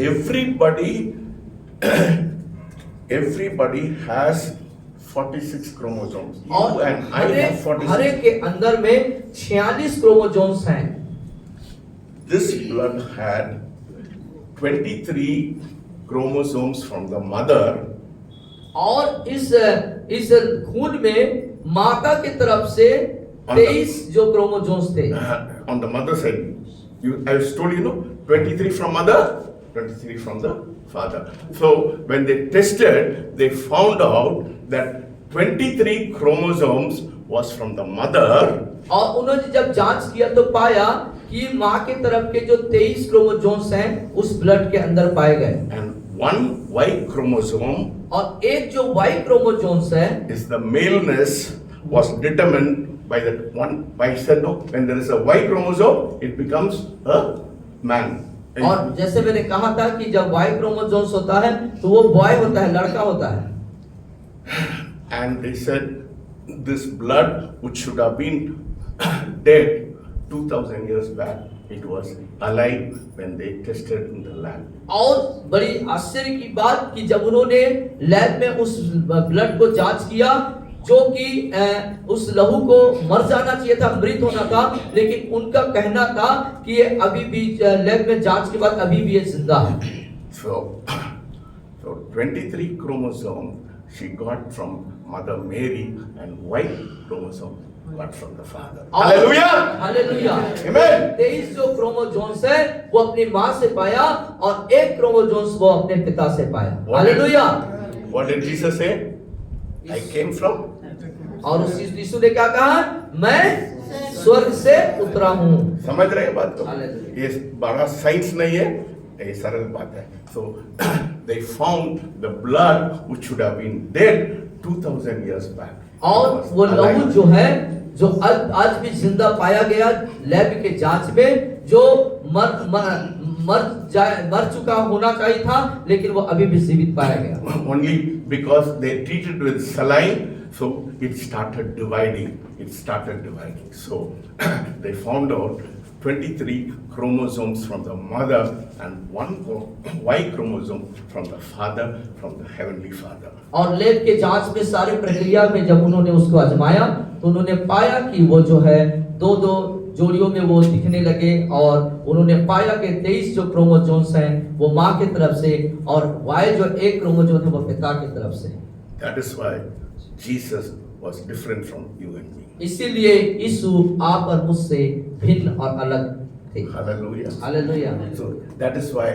[SPEAKER 1] Everybody has 46 chromosomes.
[SPEAKER 2] और
[SPEAKER 1] You and I have 46.
[SPEAKER 2] हर एक के अंदर में 46 क्रोमोसोम्स हैं।
[SPEAKER 1] This blood had 23 chromosomes from the mother.
[SPEAKER 2] और इस खून में माता की तरफ से 23 जो क्रोमोसोम्स थे।
[SPEAKER 1] On the mother side, I told you, 23 from mother, 23 from the father. So when they tested, they found out that 23 chromosomes was from the mother.
[SPEAKER 2] और उन्होंने जब जांच किया तो पाया कि माँ के तरफ के जो 23 क्रोमोसोम्स हैं उस ब्लड के अंदर पाए गए।
[SPEAKER 1] And one Y chromosome,
[SPEAKER 2] और एक जो Y क्रोमोसोम्स है,
[SPEAKER 1] is the maleness was determined by that one. By said no, when there is a Y chromosome, it becomes a man.
[SPEAKER 2] और जैसे मैंने कहा था कि जब Y क्रोमोसोम्स होता है तो वो बॉय होता है, लड़का होता है।
[SPEAKER 1] And they said this blood which should have been dead 2000 years back, it was alive when they tested in the lab.
[SPEAKER 2] और बड़ी आश्चर्य की बात कि जब उन्होंने लैब में उस ब्लड को जांच किया जो कि उस लहू को मर जाना चाहिए था, मृत होना था, लेकिन उनका कहना था कि ये अभी भी लैब में जांच के बाद अभी भी ये जिंदा है।
[SPEAKER 1] So 23 chromosome she got from Mother Mary and Y chromosome got from the father. Hallelujah!
[SPEAKER 2] Hallelujah!
[SPEAKER 1] Amen!
[SPEAKER 2] 23 जो क्रोमोसोम्स है वो अपनी माँ से पाया और एक क्रोमोसोम्स वो अपने पिता से पाया। Hallelujah!
[SPEAKER 1] What did Jesus say? I came from.
[SPEAKER 2] और उस यीशु ने क्या कहा? मैं स्वर्ग से उतरा हूँ।
[SPEAKER 1] समझ रहे हैं बात को?
[SPEAKER 2] Hallelujah.
[SPEAKER 1] ये बड़ा साइंस नहीं है, ये सरल बात है। So they found the blood which should have been dead 2000 years back.
[SPEAKER 2] और वो लहू जो है जो आज भी जिंदा पाया गया लैब के जांच में, जो मर चुका होना चाहिए था लेकिन वो अभी भी जीवित पाया गया।
[SPEAKER 1] Only because they treated with saline, so it started dividing. So they found out 23 chromosomes from the mother and one Y chromosome from the father, from the heavenly father.
[SPEAKER 2] और लैब के जांच में सारे प्रक्रिया में जब उन्होंने उसको आजमाया तो उन्होंने पाया कि वो जो है दो जोड़ियों में वो दिखने लगे और उन्होंने पाया कि 23 जो क्रोमोसोम्स हैं वो माँ की तरफ से और Y जो एक क्रोमोसोम है वो पिता की तरफ से।
[SPEAKER 1] That is why Jesus was different from you and me.
[SPEAKER 2] इसीलिए यीशु आप और मुझसे भिन्न और अलग थे।
[SPEAKER 1] Hallelujah.
[SPEAKER 2] Hallelujah.
[SPEAKER 1] So that is why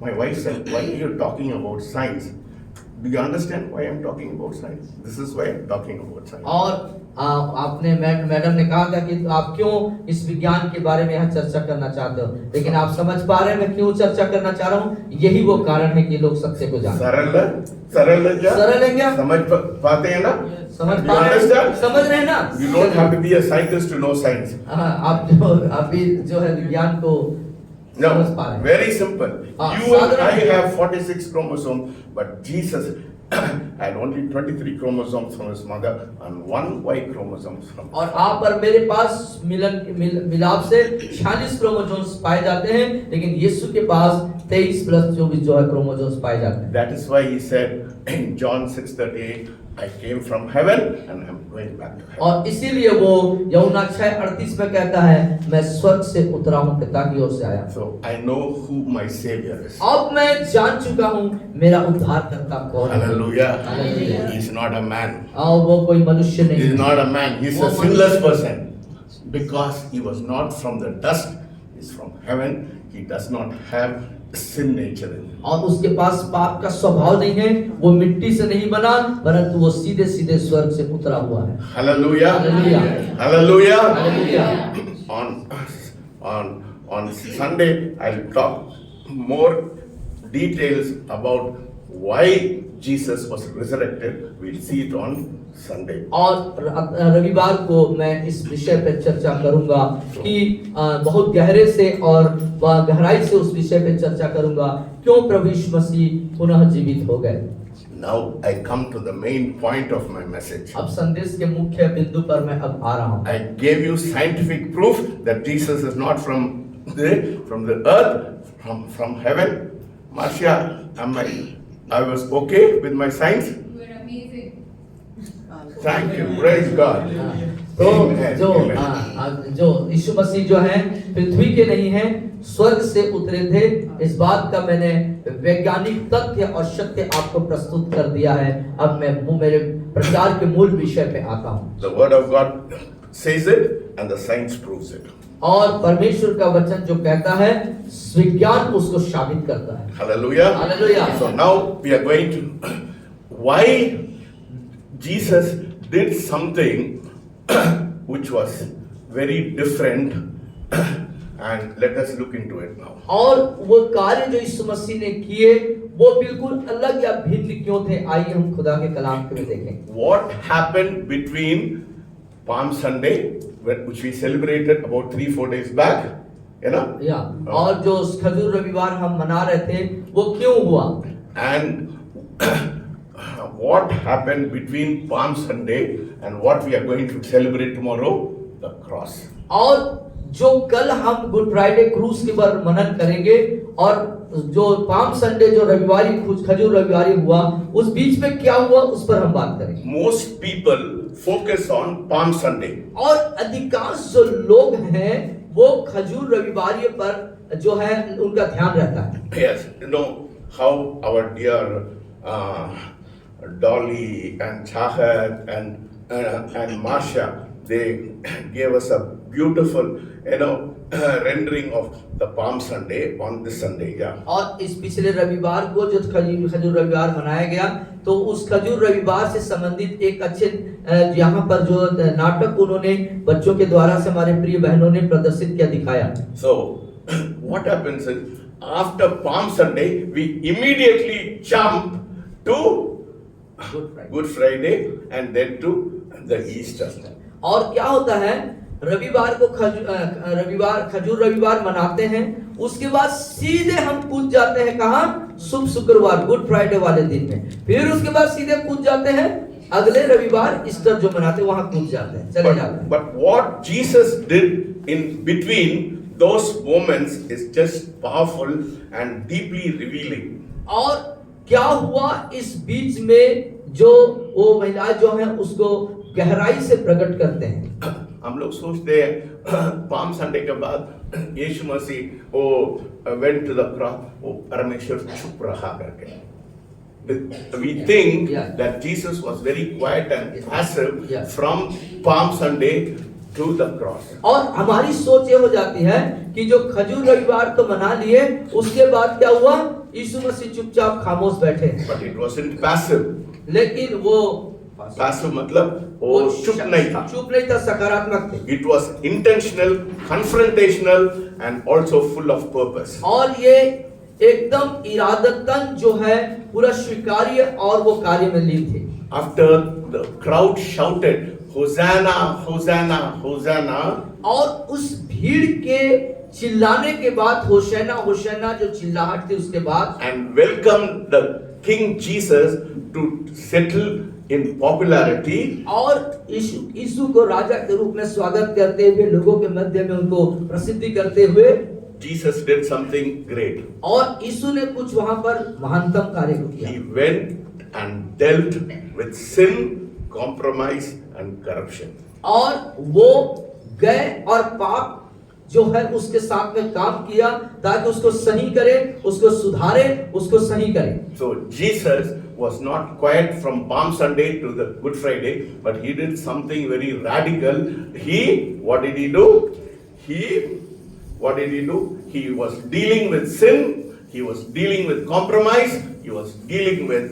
[SPEAKER 1] my wife said, why are you talking about science? Do you understand why I'm talking about science? This is why I'm talking about science.
[SPEAKER 2] और आपने मैडम ने कहा था कि आप क्यों इस विज्ञान के बारे में यहाँ चर्चा करना चाहते हो, लेकिन आप समझ पा रहे हैं मैं क्यों चर्चा करना चाह रहा हूँ। यही वो कारण है कि लोग सत्य को जानते हैं। सरल है क्या?
[SPEAKER 1] समझ पाते हैं ना?
[SPEAKER 2] समझ
[SPEAKER 1] You
[SPEAKER 2] पा रहे हैं?
[SPEAKER 1] understand?
[SPEAKER 2] समझ रहे हैं ना?
[SPEAKER 1] You don't have to be a scientist to know science.
[SPEAKER 2] आप अभी जो है विज्ञान को
[SPEAKER 1] No,
[SPEAKER 2] समझ पा रहे हैं।
[SPEAKER 1] very simple.
[SPEAKER 2] हाँ,
[SPEAKER 1] You and I
[SPEAKER 2] साधारण-
[SPEAKER 1] have 46 chromosomes, but Jesus had only 23 chromosomes from his mother and 1 Y chromosome from.
[SPEAKER 2] और आप और मेरे पास मिलाप से 46 क्रोमोसोम्स पाए जाते हैं, लेकिन यीशु के पास 23 + 24 जो है क्रोमोसोम्स पाए जाते हैं।
[SPEAKER 1] That is why he said in John 6:38, I came from heaven and I'm going back to heaven.
[SPEAKER 2] और इसीलिए वो यूहन्ना 6:38 में कहता है मैं स्वर्ग से उतरा हूँ पिता की ओर से आया।
[SPEAKER 1] So I know who my savior is.
[SPEAKER 2] अब मैं जान चुका हूँ मेरा उद्धारकर्ता कौन है।
[SPEAKER 1] Hallelujah.
[SPEAKER 2] Hallelujah.
[SPEAKER 1] He's not a man.
[SPEAKER 2] और वो कोई मनुष्य नहीं
[SPEAKER 1] He's
[SPEAKER 2] है।
[SPEAKER 1] not a man. He's
[SPEAKER 2] वो
[SPEAKER 1] a sinless
[SPEAKER 2] मनुष्य-
[SPEAKER 1] person. Because he was not from the dust, he's from heaven. He does not have sin nature in him.
[SPEAKER 2] और उसके पास पाप का स्वभाव नहीं है, वो मिट्टी से नहीं बना, परंतु वो सीधे सीधे स्वर्ग से उतरा हुआ है।
[SPEAKER 1] Hallelujah.
[SPEAKER 2] Hallelujah.
[SPEAKER 1] Hallelujah.
[SPEAKER 2] Hallelujah.
[SPEAKER 1] On Sunday, I'll talk more details about why Jesus was resurrected. We'll see it on Sunday.
[SPEAKER 2] और रविवार को मैं इस विषय पर चर्चा करूंगा कि बहुत गहरे से और गहराई से उस विषय पर चर्चा करूंगा क्यों प्रभु यीशु मसीह पुनः जीवित हो गए।
[SPEAKER 1] Now I come to the main point of my message.
[SPEAKER 2] अब संदेश के मुख्य बिंदु पर मैं अब आ रहा हूँ।
[SPEAKER 1] I gave you scientific proof that Jesus is not from the earth, from heaven. Marcia, I was okay with my science?
[SPEAKER 3] You were amazing.
[SPEAKER 1] Thank you. Praise God.
[SPEAKER 2] तो
[SPEAKER 1] Amen.
[SPEAKER 2] जो जो यीशु मसीह जो है पृथ्वी के नहीं है, स्वर्ग से उतरे थे, इस बात का मैंने वैज्ञानिक तथ्य और सत्य आपको प्रस्तुत कर दिया है। अब मैं मेरे प्रचार के मूल विषय पे आता हूँ।
[SPEAKER 1] The word of God says it and the science proves it.
[SPEAKER 2] और परमेश्वर का वचन जो कहता है विज्ञान उसको साबित करता है।
[SPEAKER 1] Hallelujah.
[SPEAKER 2] Hallelujah.
[SPEAKER 1] So now we are going to why Jesus did something which was very different and let us look into it now.
[SPEAKER 2] और वो कार्य जो यीशु मसीह ने किए वो बिल्कुल अलग या भिन्न क्यों थे, आइए हम खुदा के कलाम में देखें।
[SPEAKER 1] What happened between Palm Sunday, which we celebrated about 3-4 days back, you know?
[SPEAKER 2] या और जो खजूर रविवार हम मना रहे थे वो क्यों हुआ,
[SPEAKER 1] And what happened between Palm Sunday and what we are going to celebrate tomorrow, the cross.
[SPEAKER 2] और जो कल हम गुड फ्राइडे क्रूज के पर मनन करेंगे और जो पाम संडे जो रविवारी खजूर रविवारी हुआ उस बीच में क्या हुआ उस पर हम बात करेंगे।
[SPEAKER 1] Most people focus on Palm Sunday.
[SPEAKER 2] और अधिकांश जो लोग हैं वो खजूर रविवारी पर जो है उनका ध्यान रहता है।
[SPEAKER 1] Yes, you know how our dear Dolly and Chahat and Marcia, they gave us a beautiful, rendering of the Palm Sunday on this Sunday. Yeah.
[SPEAKER 2] और इस पिछले रविवार को जो खजूर रविवार मनाया गया तो उस खजूर रविवार से संबंधित एक अच्छे यहाँ पर जो नाटक उन्होंने बच्चों के द्वारा से हमारे प्रिय बहनों ने प्रदर्शित किया दिखाया।
[SPEAKER 1] So what happens is after Palm Sunday we immediately jump to Good Friday and then to the Easter.
[SPEAKER 2] और क्या होता है रविवार को खजूर रविवार मनाते हैं, उसके बाद सीधे हम कूद जाते हैं कहाँ, शुभ शुक्रवार गुड फ्राइडे वाले दिन में, फिर उसके बाद सीधे कूद जाते हैं अगले रविवार ईस्टर जो मनाते हैं वहां कूद जाते हैं, चले जाते हैं।
[SPEAKER 1] But what Jesus did in between those moments is just powerful and deeply revealing.
[SPEAKER 2] और क्या हुआ इस बीच में जो वो महिला जो है उसको गहराई से प्रकट करते हैं।
[SPEAKER 1] हम लोग सोचते हैं पाम संडे के बाद यीशु मसीह वो went to the cross, वो परमेश्वर चुप रहा करके। We think that Jesus was very quiet and passive from Palm Sunday to the cross.
[SPEAKER 2] और हमारी सोच ये हो जाती है कि जो खजूर रविवार तो मना लिए उसके बाद क्या हुआ, यीशु मसीह चुपचाप खामोश बैठे,
[SPEAKER 1] But it wasn't passive.
[SPEAKER 2] लेकिन वो
[SPEAKER 1] Passive मतलब वो चुप नहीं था.
[SPEAKER 2] चुप नहीं था, सकारात्मक थे।
[SPEAKER 1] It was intentional, confrontational, and also full of purpose.
[SPEAKER 2] और ये एकदम इरादतन जो है पूरा स्वीकार्य और वो कार्य में लीन थे।
[SPEAKER 1] After the crowd shouted, Hosanna, Hosanna, Hosanna,
[SPEAKER 2] और उस भीड़ के चिल्लाने के बाद होशैना होशैना जो चिल्लाहट थी उसके बाद,
[SPEAKER 1] and welcomed the King Jesus to settle in popularity,
[SPEAKER 2] और यीशु को राजा के रूप में स्वागत करते हुए लोगों के मध्य में उनको प्रसिद्धि करते हुए
[SPEAKER 1] Jesus did something great.
[SPEAKER 2] और यीशु ने कुछ वहां पर महानतम कार्य को किया।
[SPEAKER 1] He went and dealt with sin, compromise, and corruption.
[SPEAKER 2] और वो गए और पाप जो है उसके साथ में काम किया ताकि उसको सही करे, उसको सुधारे, उसको सही करे।
[SPEAKER 1] So Jesus was not quiet from Palm Sunday to the Good Friday, but he did something very radical. What did he do? He was dealing with sin, he was dealing with compromise, he was dealing with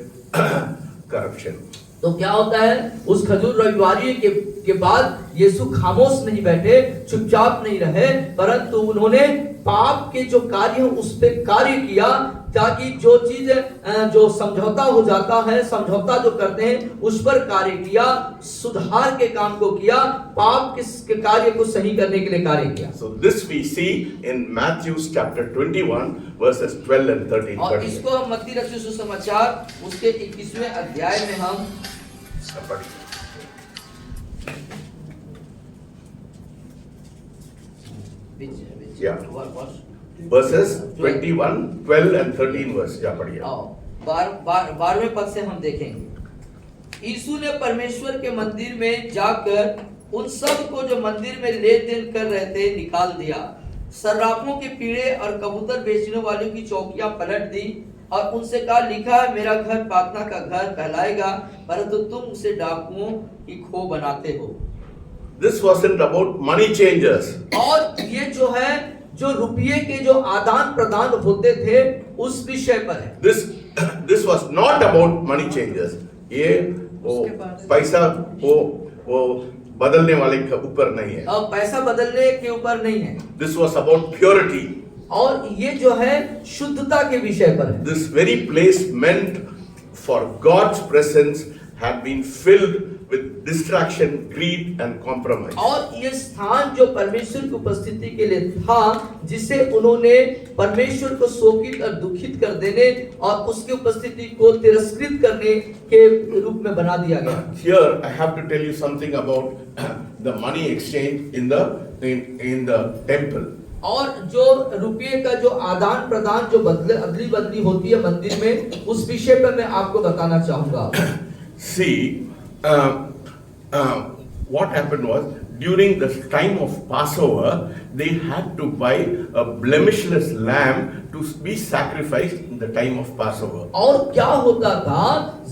[SPEAKER 1] corruption.
[SPEAKER 2] तो क्या होता है, उस खजूर रविवारी के बाद यीशु खामोश नहीं बैठे, चुपचाप नहीं रहे, परंतु उन्होंने पाप के जो कार्य हैं उस पे कार्य किया ताकि जो चीज जो समझौता हो जाता है, समझौता जो करते हैं उस पर कार्य किया, सुधार के काम को किया, पाप के कार्य को सही करने के लिए कार्य किया।
[SPEAKER 1] So this we see in Matthew chapter 21 verses 12 and 13.
[SPEAKER 2] और इसको हम मत्ती रचित सुसमाचार उसके 21वें अध्याय में हम
[SPEAKER 1] Yeah. Verses 21, 12 and 13 verse. या पढ़िए।
[SPEAKER 2] 12वें पद से हम देखेंगे। यीशु ने परमेश्वर के मंदिर में जाकर उन सब को जो मंदिर में लेन देन कर रहे थे निकाल दिया, सर्राफों के पीढ़े और कबूतर बेचने वालों की चौकियां पलट दी और उनसे कहा, लिखा है मेरा घर प्रार्थना का घर कहलाएगा, परंतु तुम उसे डाकुओं की खो बनाते हो।
[SPEAKER 1] This wasn't about money changers.
[SPEAKER 2] और ये जो है जो रुपये के जो आदान प्रदान होते थे उस विषय पर है।
[SPEAKER 1] This was not about money changers. ये वो पैसा वो बदलने वाले के ऊपर नहीं है।
[SPEAKER 2] अब पैसा बदलने के ऊपर नहीं है।
[SPEAKER 1] This was about purity.
[SPEAKER 2] और ये जो है शुद्धता के विषय पर है।
[SPEAKER 1] This very place meant for God's presence had been filled with distraction, greed and compromise.
[SPEAKER 2] और ये स्थान जो परमेश्वर की उपस्थिति के लिए था, जिसे उन्होंने परमेश्वर को शोकित और दुखित कर देने और उसकी उपस्थिति को तिरस्कृत करने के रूप में बना दिया गया।
[SPEAKER 1] Here I have to tell you something about the money exchange in the temple.
[SPEAKER 2] और जो रुपये का जो आदान प्रदान जो अदली बदली होती है मंदिर में, उस विषय पर मैं आपको बताना चाहूंगा।
[SPEAKER 1] See, what happened was during the time of Passover, they had to buy a blemishless lamb to be sacrificed in the time of Passover.
[SPEAKER 2] और क्या होता था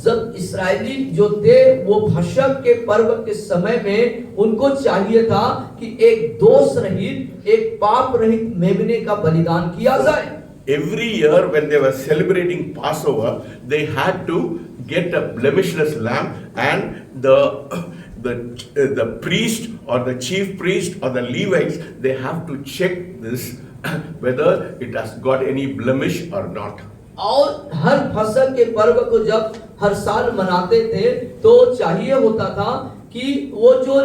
[SPEAKER 2] जब इस्राएली जो थे वो भशक के पर्व के समय में उनको चाहिए था कि एक दोष रहित, एक पाप रहित मेमने का बलिदान किया जाए।
[SPEAKER 1] Every year when they were celebrating Passover, they had to get a blemishless lamb, and the priest or the chief priest or the Levites, they have to check this whether it has got any blemish or not.
[SPEAKER 2] और हर फसल के पर्व को जब हर साल मनाते थे तो चाहिए होता था कि वो जो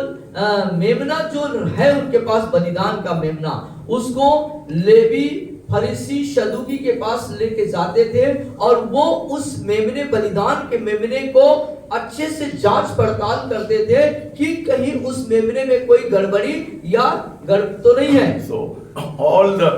[SPEAKER 2] मेमना जो है उनके पास बलिदान का मेमना, उसको लेवी फरीसी सदूकी के पास लेके जाते थे और वो उस मेमने बलिदान के मेमने को अच्छे से जांच पड़ताल करते थे कि कहीं उस मेमने में कोई गड़बड़ी या गड़बड़ तो नहीं है।
[SPEAKER 1] So all the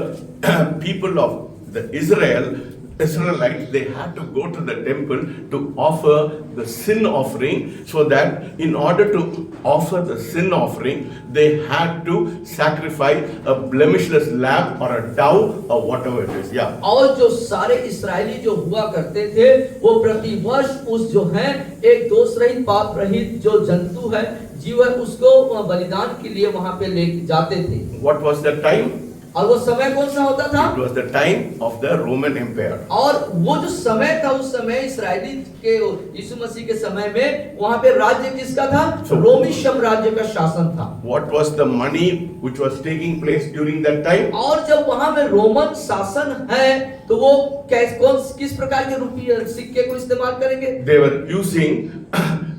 [SPEAKER 1] people of the Israelites, they had to go to the temple to offer the sin offering, so that in order to offer the sin offering, they had to sacrifice a blemishless lamb or a dove or whatever it is. Yeah.
[SPEAKER 2] और जो सारे इस्राएली जो हुआ करते थे वो प्रतिवर्ष उस जो है एक दोष रहित पाप रहित जो जंतु है जीव है उसको बलिदान के लिए वहां पे ले जाते थे।
[SPEAKER 1] What was the time?
[SPEAKER 2] और वो समय कौन सा होता था?
[SPEAKER 1] It was the time of the Roman Empire.
[SPEAKER 2] और वो जो समय था उस समय इस्राएली के यीशु मसीह के समय में वहां पे राज्य किसका था? रोमी साम्राज्य का शासन था।
[SPEAKER 1] What was the money which was taking place during that time?
[SPEAKER 2] और जब वहां में रोमन शासन है तो वो किस प्रकार के रुपये सिक्के को इस्तेमाल करेंगे?
[SPEAKER 1] They were using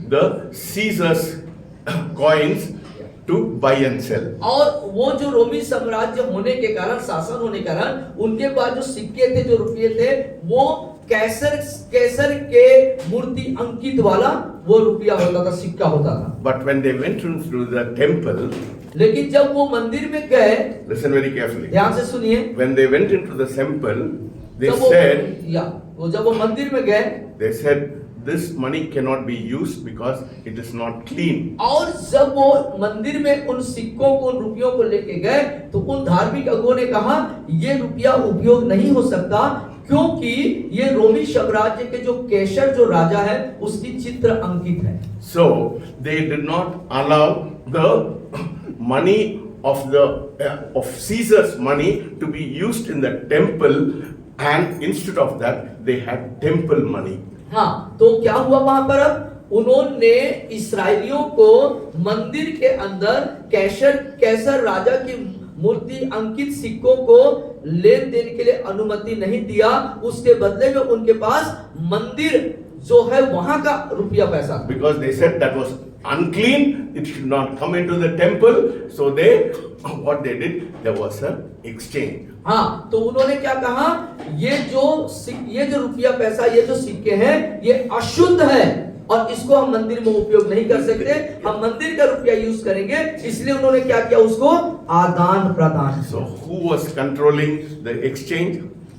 [SPEAKER 1] the Caesar's coins to buy and sell.
[SPEAKER 2] और वो जो रोमी साम्राज्य होने के कारण, शासन होने के कारण, उनके पास जो सिक्के थे, जो रुपये थे, वो कैसर के मूर्ति अंकित वाला वो रुपया होता था, सिक्का होता था।
[SPEAKER 1] But when they went through the temple,
[SPEAKER 2] लेकिन जब वो मंदिर में गए,
[SPEAKER 1] listen very carefully.
[SPEAKER 2] ध्यान से सुनिए,
[SPEAKER 1] When they went into the temple, they
[SPEAKER 2] जब वो
[SPEAKER 1] said,
[SPEAKER 2] जब वो मंदिर में गए,
[SPEAKER 1] they said, this money cannot be used because it is not clean.
[SPEAKER 2] और जब वो मंदिर में उन सिक्कों को, उन रुपयों को लेके गए, तो उन धार्मिक अगुओं ने कहा ये रुपया उपयोग नहीं हो सकता, क्योंकि ये रोमी साम्राज्य के जो कैसर जो राजा है उसकी चित्र अंकित है।
[SPEAKER 1] So they did not allow the money of Caesar's money to be used in the temple, and instead of that they had temple money.
[SPEAKER 2] हाँ, तो क्या हुआ वहां पर? अब उन्होंने इस्राएलियों को मंदिर के अंदर कैसर राजा की मूर्ति अंकित सिक्कों को लेन देन के लिए अनुमति नहीं दिया। उसके बदले में उनके पास मंदिर जो है वहां का रुपया पैसा,
[SPEAKER 1] because they said that was unclean, it should not come into the temple. So what they did, there was an exchange.
[SPEAKER 2] हाँ, तो उन्होंने क्या कहा, ये जो रुपया पैसा, ये जो सिक्के हैं, ये अशुद्ध है और इसको हम मंदिर में उपयोग नहीं कर सकते, हम मंदिर का रुपया यूज करेंगे। इसलिए उन्होंने क्या किया, उसको आदान प्रदान।
[SPEAKER 1] So who was controlling the exchange?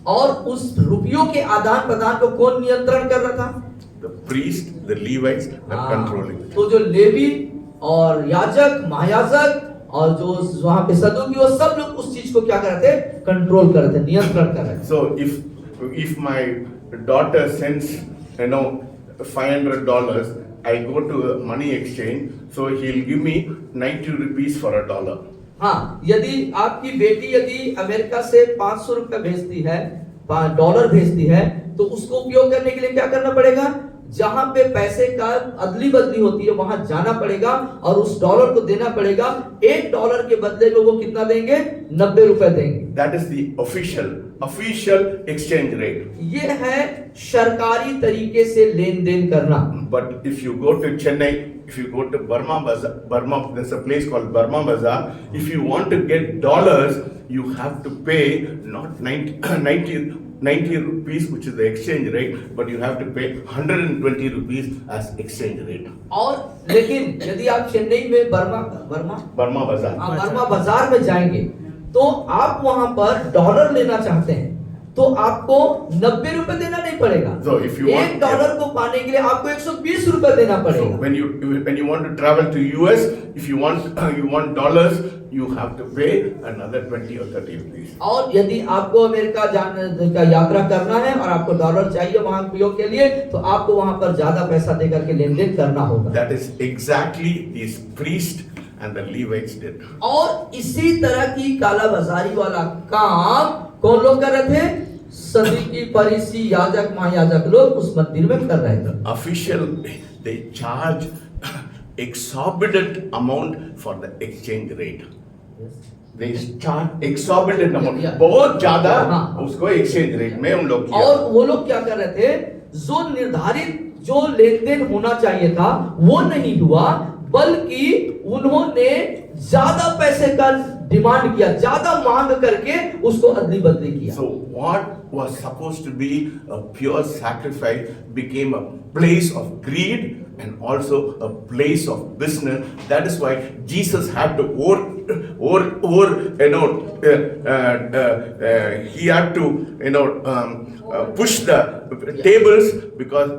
[SPEAKER 2] और उस रुपयों के आदान प्रदान को कौन नियंत्रण कर रहा था?
[SPEAKER 1] The priest, the Levites were controlling.
[SPEAKER 2] तो जो लेवी और याजक, महायाजक और जो वहां पे सदुकी, वो सब लोग उस चीज को क्या कर रहे थे? कंट्रोल कर रहे थे, नियंत्रण कर रहे थे।
[SPEAKER 1] So if my daughter sends, $500, I go to a money exchange, so he'll give me 90 rupees for $1.
[SPEAKER 2] हाँ, यदि आपकी बेटी यदि अमेरिका से 500 रुपए भेजती है, डॉलर भेजती है, तो उसको उपयोग करने के लिए क्या करना पड़ेगा? जहां पे पैसे का अदली बदली होती है वहां जाना पड़ेगा और उस डॉलर को देना पड़ेगा। $1 के बदले में वो कितना देंगे? 90 रुपए देंगे।
[SPEAKER 1] That is the official exchange rate.
[SPEAKER 2] ये है सरकारी तरीके से लेन देन करना।
[SPEAKER 1] But if you go to Chennai, if you go to Burma, there's a place called Burma Bazaar. If you want to get dollars, you have to pay not 90 rupees, which is the exchange rate, but you have to pay 120 rupees as exchange rate.
[SPEAKER 2] और लेकिन यदि आप चेन्नई में
[SPEAKER 1] Burma Bazaar.
[SPEAKER 2] Burma बाजार में जाएंगे तो आप वहां पर डॉलर लेना चाहते हैं तो आपको 90 रुपए देना नहीं पड़ेगा।
[SPEAKER 1] So if you want
[SPEAKER 2] $1 को पाने के लिए आपको 120 रुपए देना पड़ेगा।
[SPEAKER 1] So when you want to travel to US, if you want dollars, you have to pay another 20 or 30 rupees.
[SPEAKER 2] और यदि आपको अमेरिका जाने का यात्रा करना है और आपको डॉलर चाहिए वहां उपयोग के लिए, तो आपको वहां पर ज्यादा पैसा देकर के लेन देन करना होगा।
[SPEAKER 1] That is exactly these priests and the Levites did.
[SPEAKER 2] और इसी तरह की कालाबाजारी वाला काम कौन लोग कर रहे थे? सदुकी, फरीसी, याजक, महायाजक लोग उस मंदिर में कर रहे थे।
[SPEAKER 1] Official, they charge exorbitant amount for the exchange rate. They charge exorbitant amount, बहुत ज्यादा उसको exchange rate में उन लोग किया।
[SPEAKER 2] और वो लोग क्या कर रहे थे? जो निर्धारित जो लेन देन होना चाहिए था वो नहीं हुआ, बल्कि उन्होंने ज्यादा पैसे का डिमांड किया, ज्यादा मांग करके उसको अदली बदली किया।
[SPEAKER 1] So what was supposed to be a pure sacrifice became a place of greed and also a place of business. That is why Jesus had to he had to push the tables, because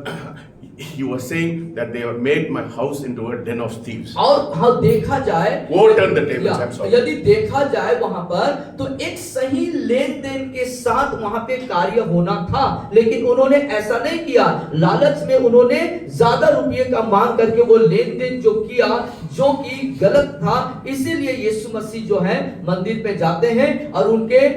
[SPEAKER 1] he was saying that they have made my house into a den of thieves.
[SPEAKER 2] और हाँ देखा जाए,
[SPEAKER 1] Overturn the tables, I'm sorry.
[SPEAKER 2] यदि देखा जाए वहां पर तो एक सही लेन देन के साथ वहां पे कार्य होना था, लेकिन उन्होंने ऐसा नहीं किया। लालच में उन्होंने ज्यादा रुपये का मांग करके वो लेन देन जो किया, जो कि गलत था। इसीलिए यीशु मसीह जो है मंदिर पे जाते हैं और उनके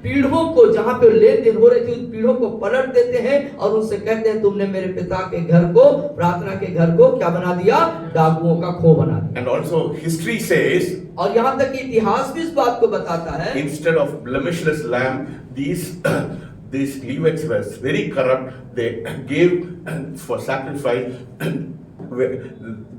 [SPEAKER 2] पीढ़ों को, जहां पे लेन देन हो रही थी, उन पीढ़ों को पलट देते हैं और उनसे कहते हैं तुमने मेरे पिता के घर को, प्रार्थना के घर को क्या बना दिया? डाकुओं का खो बना दिया।
[SPEAKER 1] And also history says,
[SPEAKER 2] और यहाँ तक कि इतिहास भी इस बात को बताता है,
[SPEAKER 1] instead of blemishless lamb, these Levites were very corrupt. They gave for sacrifice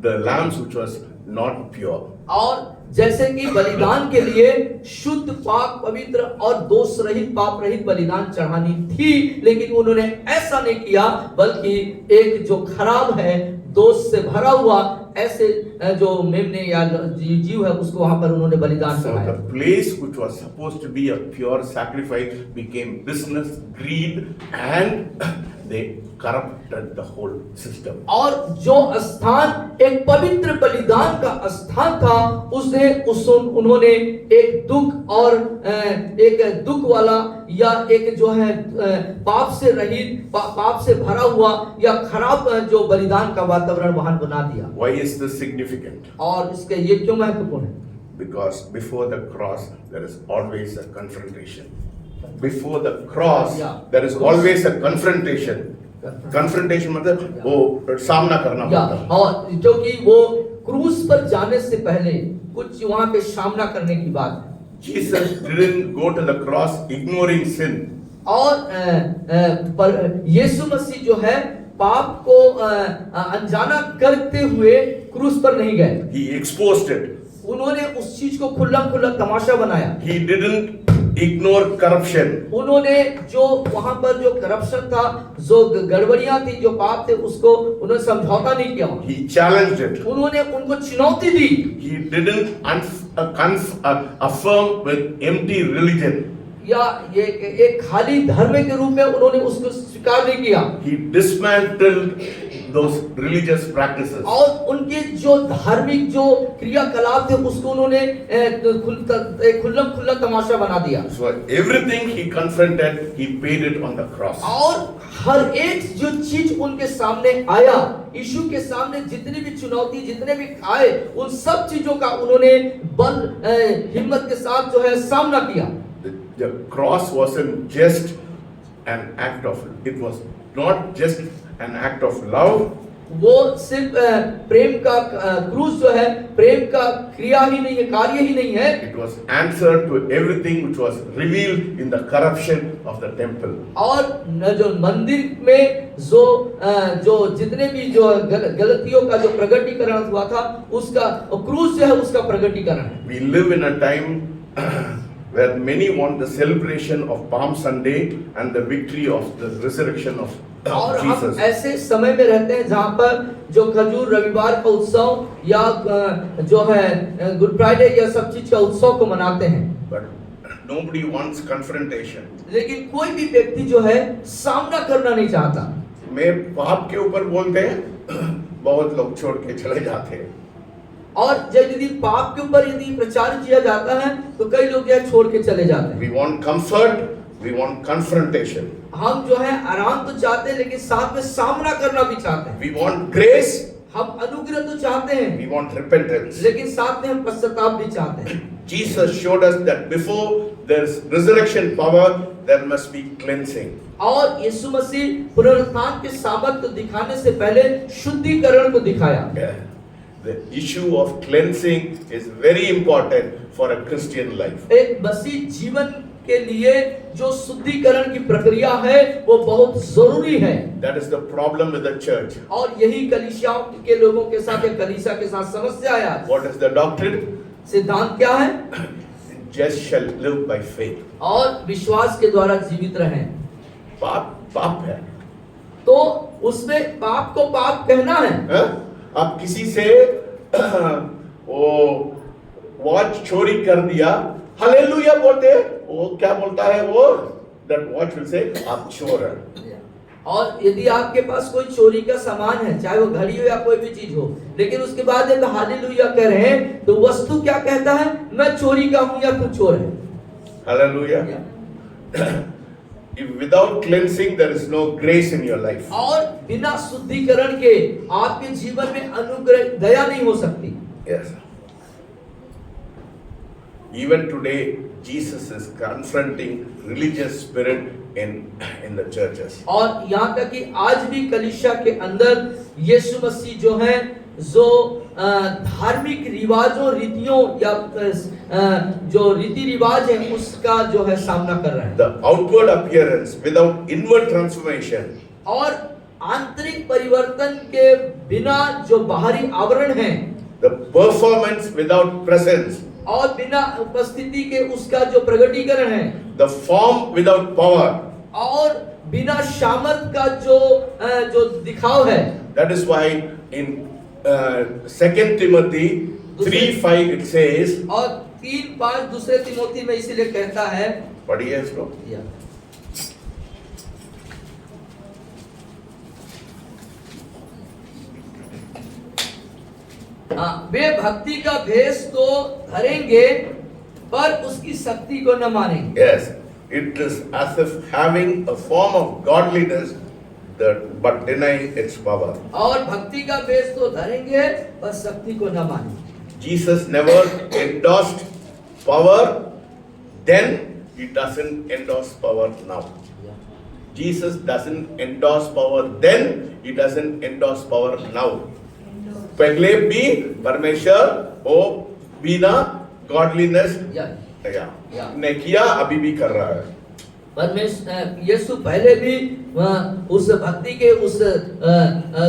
[SPEAKER 1] the lambs which was not pure.
[SPEAKER 2] और जैसे कि बलिदान के लिए शुद्ध, पाक, पवित्र और दोष रहित, पाप रहित बलिदान चढ़ानी थी, लेकिन उन्होंने ऐसा नहीं किया, बल्कि एक जो खराब है, दोष से भरा हुआ ऐसे जो मेमने या जीव है उसको वहां पर उन्होंने बलिदान
[SPEAKER 1] So
[SPEAKER 2] चढ़ाया।
[SPEAKER 1] the place which was supposed to be a pure sacrifice became business, greed, and they corrupted the whole system.
[SPEAKER 2] और जो स्थान एक पवित्र बलिदान का स्थान था, उन्होंने एक दुख और एक दुख वाला या एक जो है पाप से रहित, पाप से भरा हुआ या खराब जो बलिदान का वातावरण वहां बना दिया।
[SPEAKER 1] Why is this significant?
[SPEAKER 2] और इसके ये क्यों महत्वपूर्ण है?
[SPEAKER 1] Because before the cross there is always a confrontation. Before the cross there is always a confrontation. Confrontation मतलब वो सामना करना पड़ता है।
[SPEAKER 2] और जो कि वो क्रूस पर जाने से पहले कुछ वहां पे सामना करने की बात है।
[SPEAKER 1] Jesus didn't go to the cross ignoring sin.
[SPEAKER 2] और यीशु मसीह जो है पाप को अनजाना करते हुए क्रूस पर नहीं गए।
[SPEAKER 1] He exposed it.
[SPEAKER 2] उन्होंने उस चीज को खुल्लम खुल्ला तमाशा बनाया।
[SPEAKER 1] He didn't ignore corruption.
[SPEAKER 2] उन्होंने जो वहां पर जो करप्शन था, जो गड़बड़ियां थी, जो पाप थे, उसको उन्होंने समझौता नहीं किया।
[SPEAKER 1] He challenged it.
[SPEAKER 2] उन्होंने उनको चुनौती दी।
[SPEAKER 1] He didn't affirm with empty religion.
[SPEAKER 2] या ये एक खाली धर्म के रूप में उन्होंने उसको स्वीकार नहीं किया।
[SPEAKER 1] He dismantled those religious practices.
[SPEAKER 2] और उनके जो धार्मिक जो क्रियाकलाप थे उसको उन्होंने खुल्लम खुल्ला तमाशा बना दिया।
[SPEAKER 1] So everything he confronted, he paid it on the cross.
[SPEAKER 2] और हर एक जो चीज उनके सामने आया, यीशु के सामने जितनी भी चुनौती, जितने भी आए, उन सब चीजों का उन्होंने बल हिम्मत के साथ जो है सामना किया।
[SPEAKER 1] The cross wasn't just an act of, it was not just an act of love.
[SPEAKER 2] वो सिर्फ प्रेम का क्रूस जो है प्रेम का क्रिया ही नहीं है, कार्य ही नहीं है।
[SPEAKER 1] It was answer to everything which was revealed in the corruption of the temple.
[SPEAKER 2] और जो मंदिर में जो जितने भी जो गलतियों का जो प्रगटीकरण हुआ था, उसका क्रूस जो है उसका प्रगटीकरण है।
[SPEAKER 1] We live in a time where many want the celebration of Palm Sunday and the victory of the resurrection of
[SPEAKER 2] और
[SPEAKER 1] Jesus.
[SPEAKER 2] हम ऐसे समय में रहते हैं जहाँ पर जो खजूर रविवार का उत्सव या जो है गुड फ्राइडे या सब चीज का उत्सव को मनाते हैं।
[SPEAKER 1] But nobody wants confrontation.
[SPEAKER 2] लेकिन कोई भी व्यक्ति जो है सामना करना नहीं चाहता।
[SPEAKER 1] मैं पाप के ऊपर बोलते हैं, बहुत लोग छोड़ के चले जाते हैं।
[SPEAKER 2] और जब यदि पाप के ऊपर यदि प्रचार किया जाता है तो कई लोग यह छोड़ के चले जाते हैं।
[SPEAKER 1] We want comfort, we want confrontation.
[SPEAKER 2] हम जो है आराम तो चाहते हैं, लेकिन साथ में सामना करना भी चाहते हैं।
[SPEAKER 1] We want grace,
[SPEAKER 2] हम अनुग्रह तो चाहते हैं,
[SPEAKER 1] we want repentance.
[SPEAKER 2] लेकिन साथ में हम पश्चाताप भी चाहते हैं।
[SPEAKER 1] Jesus showed us that before there's resurrection power, there must be cleansing.
[SPEAKER 2] और यीशु मसीह पुनरुत्थान के सामर्थ को दिखाने से पहले शुद्धिकरण को दिखाया।
[SPEAKER 1] Yeah. The issue of cleansing is very important for a Christian life.
[SPEAKER 2] एक मसीह जीवन के लिए जो शुद्धिकरण की प्रक्रिया है वो बहुत जरूरी है।
[SPEAKER 1] That is the problem with the church.
[SPEAKER 2] और यही कलीसियाओं के लोगों के साथ या कलीसिया के साथ समस्या है।
[SPEAKER 1] What is the doctrine?
[SPEAKER 2] सिद्धांत क्या है?
[SPEAKER 1] Just shall live by faith.
[SPEAKER 2] और विश्वास के द्वारा जीवित रहें।
[SPEAKER 1] पाप है।
[SPEAKER 2] तो उसमें पाप को पाप कहना है।
[SPEAKER 1] आप किसी से वो वॉच चोरी कर दिया, हालेलुया बोलते हैं, वो क्या बोलता है वो? That watch will say आप चोर हैं।
[SPEAKER 2] और यदि आपके पास कोई चोरी का सामान है, चाहे वो घड़ी हो या कोई भी चीज हो, लेकिन उसके बाद जब हालेलुया कह रहे हैं तो वस्तु क्या कहता है? मैं चोरी का हूं या तू चोर है।
[SPEAKER 1] Hallelujah. Without cleansing there is no grace in your life.
[SPEAKER 2] और बिना शुद्धिकरण के आपके जीवन में अनुग्रह, दया नहीं हो सकती।
[SPEAKER 1] Yes. Even today, Jesus is confronting religious spirit in the churches.
[SPEAKER 2] और यहाँ तक कि आज भी कलीसिया के अंदर यीशु मसीह जो है जो धार्मिक रिवाजों रीतियों या जो रीति रिवाज है उसका जो है सामना कर रहा है.
[SPEAKER 1] The outward appearance without inward transformation.
[SPEAKER 2] और आंतरिक परिवर्तन के बिना जो बाहरी आवरण है.
[SPEAKER 1] The performance without presence.
[SPEAKER 2] और बिना उपस्थिति के उसका जो प्रगटीकरण है.
[SPEAKER 1] The form without power.
[SPEAKER 2] और बिना सामर्थ का जो दिखाव है.
[SPEAKER 1] That is why in 2 Timothy 3:5 it says.
[SPEAKER 2] और 3:5 दूसरे तिमोथी में इसीलिए कहता है.
[SPEAKER 1] पढ़िए इसको.
[SPEAKER 2] वे भक्ति का भेष तो धरेंगे पर उसकी शक्ति को न मानेंगे.
[SPEAKER 1] Yes, it is as if having a form of godliness but denying its power.
[SPEAKER 2] और भक्ति का भेष तो धरेंगे पर शक्ति को न मानेंगे.
[SPEAKER 1] Jesus never endorsed power then, he doesn't endorse power now. Jesus doesn't endorse power then, he doesn't endorse power now. पहले भी परमेश्वर वो बिना गॉडलीनेस ने किया, अभी भी कर रहा है.
[SPEAKER 2] परमेश्वर यीशु पहले भी उस भक्ति के उस